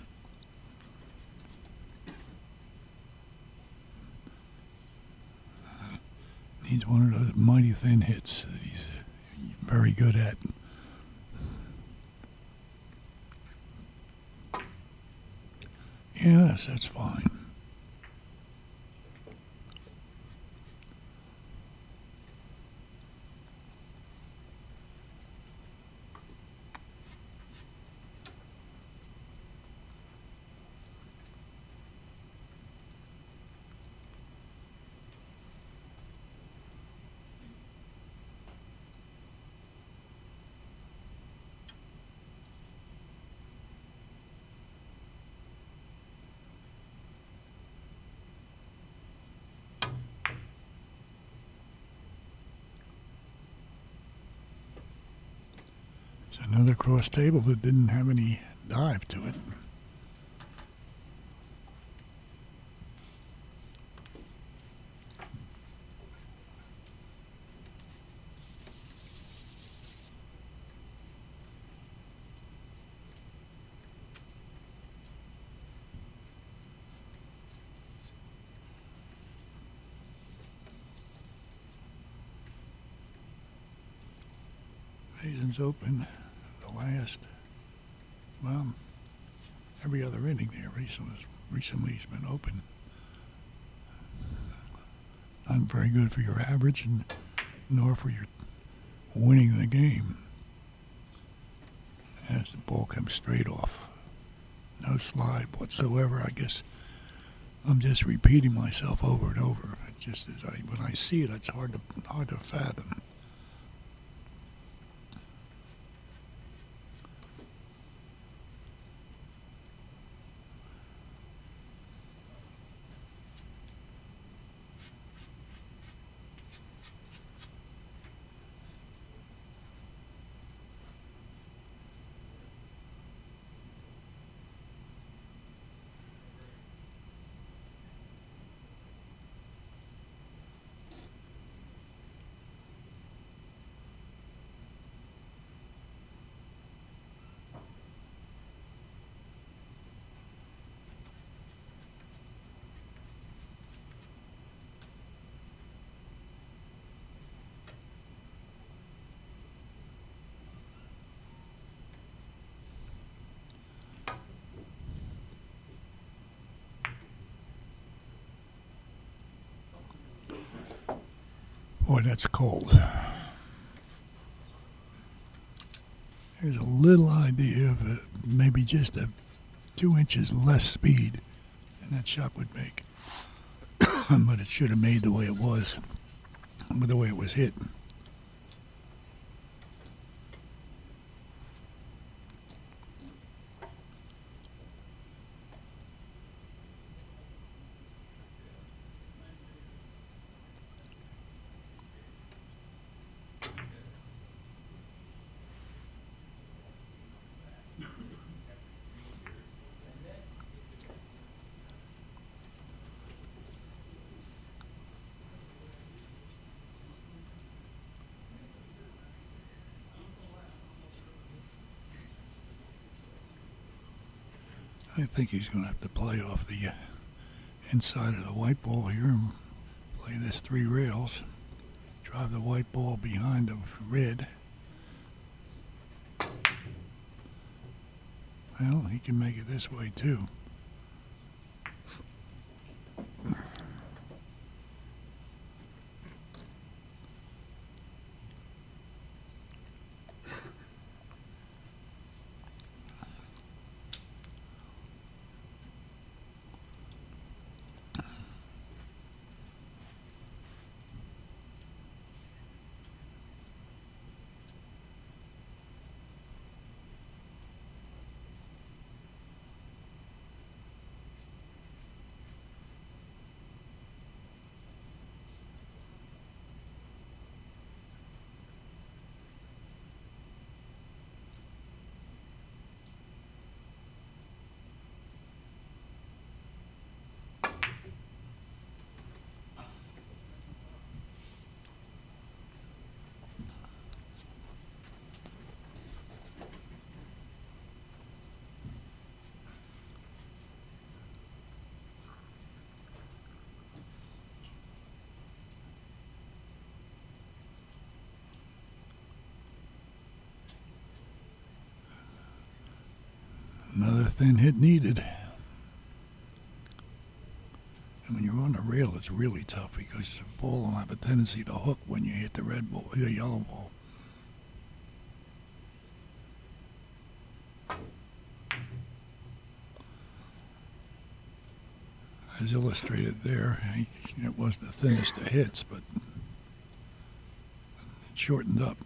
He's one of those mighty thin hits that he's very good at. Yes, that's fine. It's another cross table that didn't have any dive to it. Mazins open the last, well, every other inning there recently he's been open. Not very good for your average, and nor for your winning the game. As the ball comes straight off. No slide whatsoever. I guess I'm just repeating myself over and over. It just when I see it, it's hard to fathom. Boy, that's cold. There's a little idea of maybe just 2 inches less speed than that shot would make. But it should have made the way it was, with the way it was hit. I think he's going to have to play off the inside of the white ball here and play this 3 rails. Drive the white ball behind the red. Well, he can make it this way too. Another thin hit needed. And when you're on the rail, it's really tough because the ball will have a tendency to hook when you hit the red ball, the yellow ball. As illustrated there, it was the thinnest of hits, but it shortened up.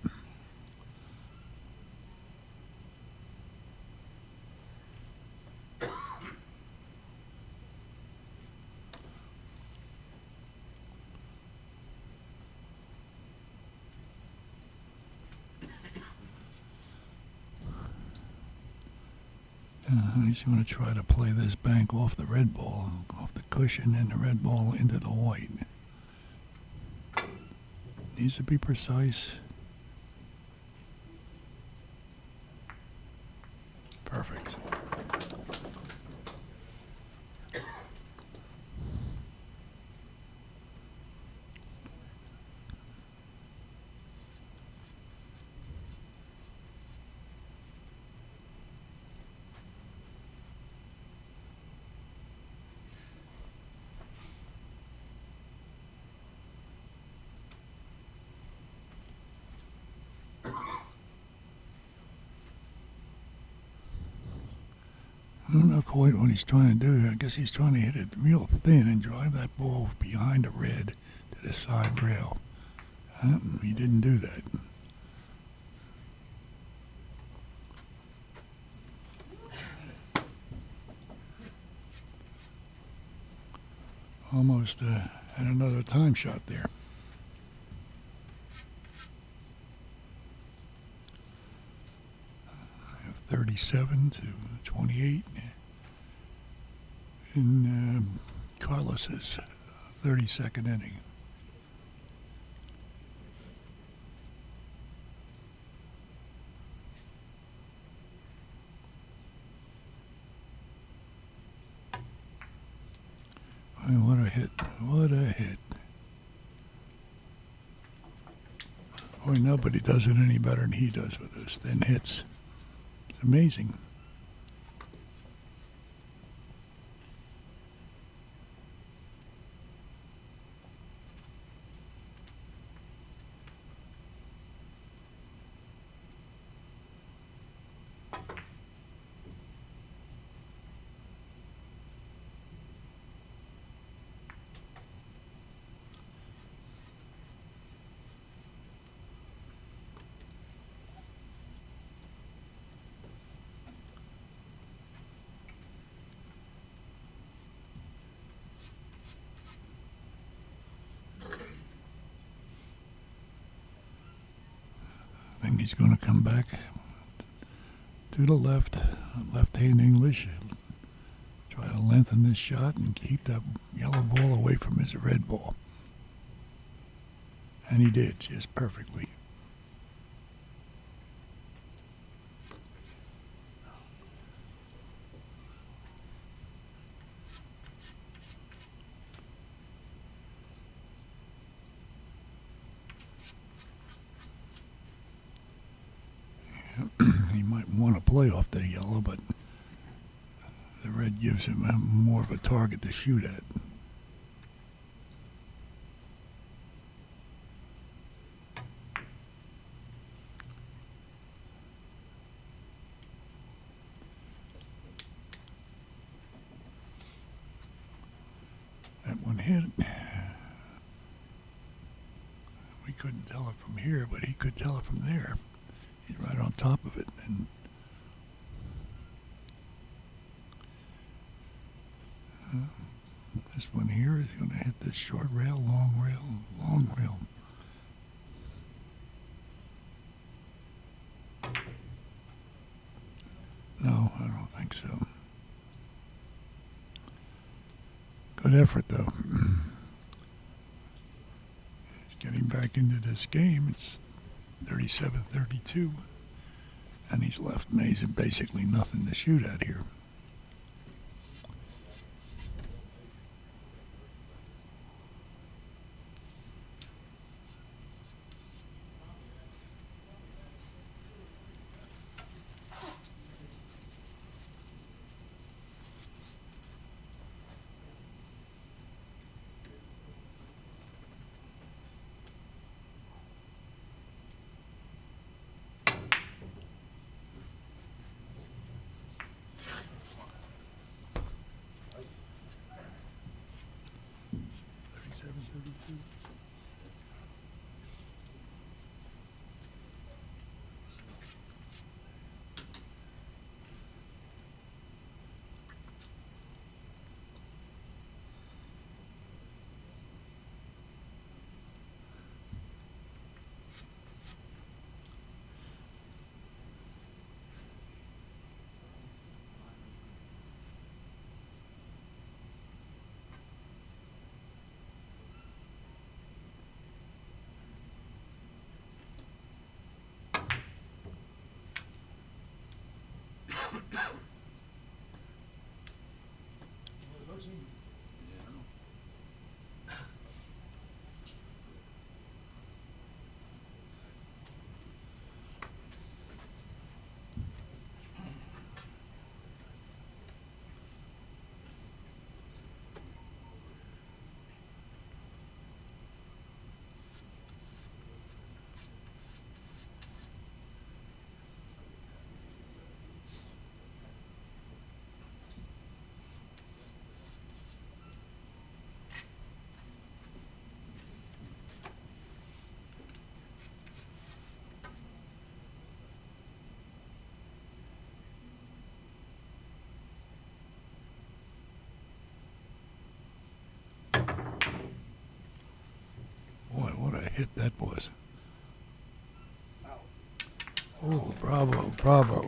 He's going to try to play this bank off the red ball, off the cushion, and the red ball into the white. Needs to be precise. Perfect. don't know quite what he's trying to do. I guess he's trying to hit it real thin and drive that ball behind the red to the side rail. He didn't do that. Almost had another time shot there. I have 37 to 28 in Carlos's 32nd inning. What a hit. What a hit. Boy, nobody does it any better than he does with those thin hits. It's amazing. I think he's going to come back to the left-hand English, try to lengthen this shot and keep that yellow ball away from his red ball. And he did, just perfectly. He might want to play off the yellow, but the red gives him more of a target to shoot at. That one hit. We couldn't tell it from here, but he could tell it from there. He's right on top of it. And this one here is going to hit this short rail, long rail, long rail. No, I don't think so. Good effort, though. He's getting back into this game. It's 37-32. And he's left Mazin basically nothing to shoot at here. hit that was. Oh, bravo, bravo.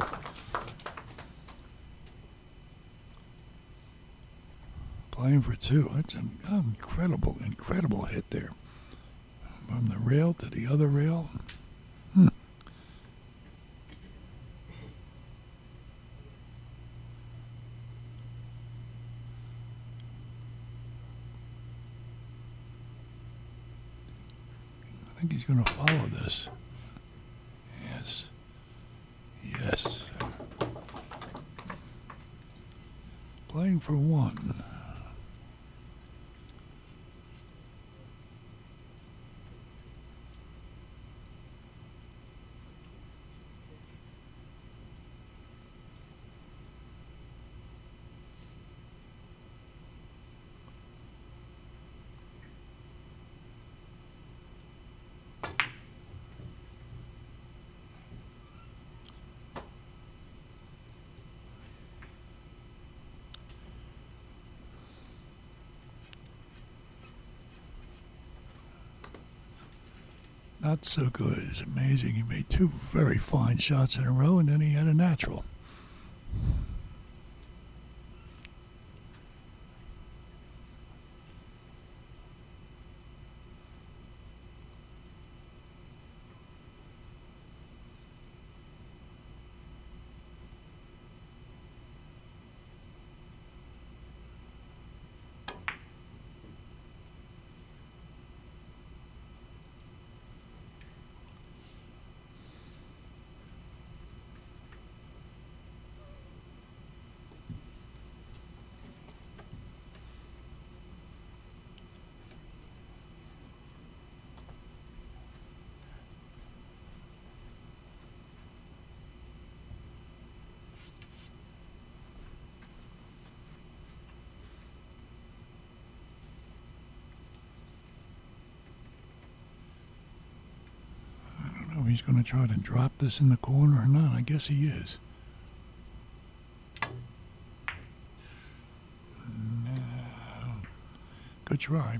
Playing for two. That's an incredible hit there. From the rail to the other rail. I think he's going to follow this. Yes. Yes. Playing for one. Not so good. It's amazing. He made two very fine shots in a row, and then he had a natural. I don't know if he's going to try to drop this in the corner or not. I guess he is. Good try.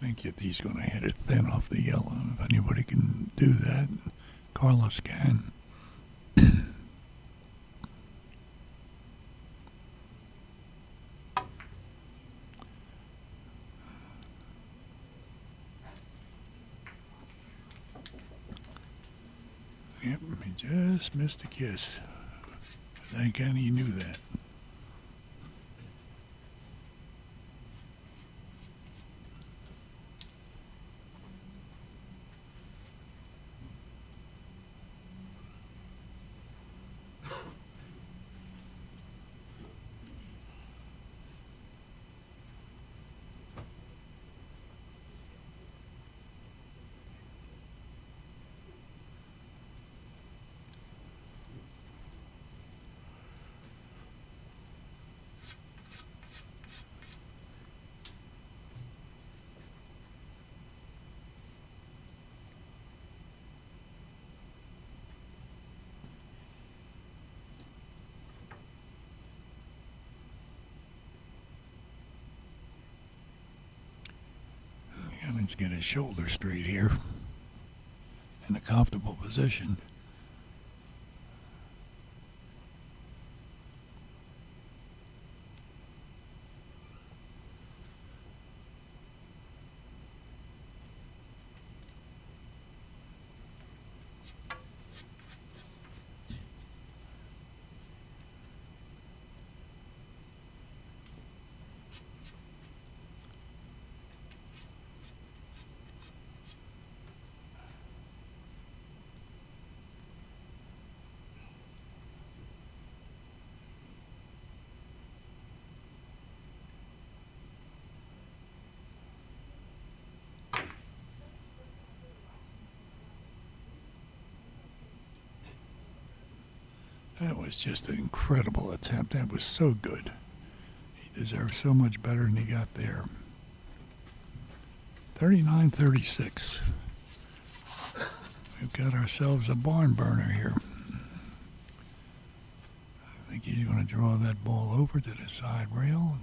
think that he's going to hit it thin off the yellow. If anybody can do that, Carlos can. Yep, he just missed a kiss. Thank God he knew that. Let's get his shoulder straight here in a comfortable position. That was just an incredible attempt. That was so good. He deserved so much better than he got there. 39-36. We've got ourselves a barn burner here. I think he's going to draw that ball over to the side rail.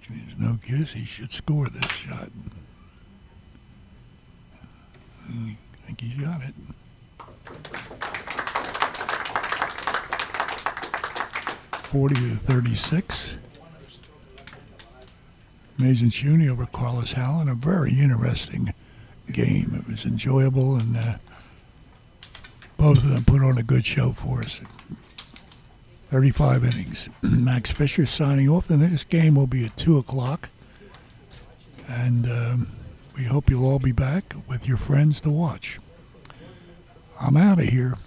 There's no kiss. He should score this shot. I think he's got it. 40-36. Mazin Shuni over Carlos Hallen. A very interesting game. It was enjoyable, and both of them put on a good show for us. 35 innings. Max Fisher signing off. The next game will be at 2 o'clock. And we hope you'll all be back with your friends to watch. I'm out of here.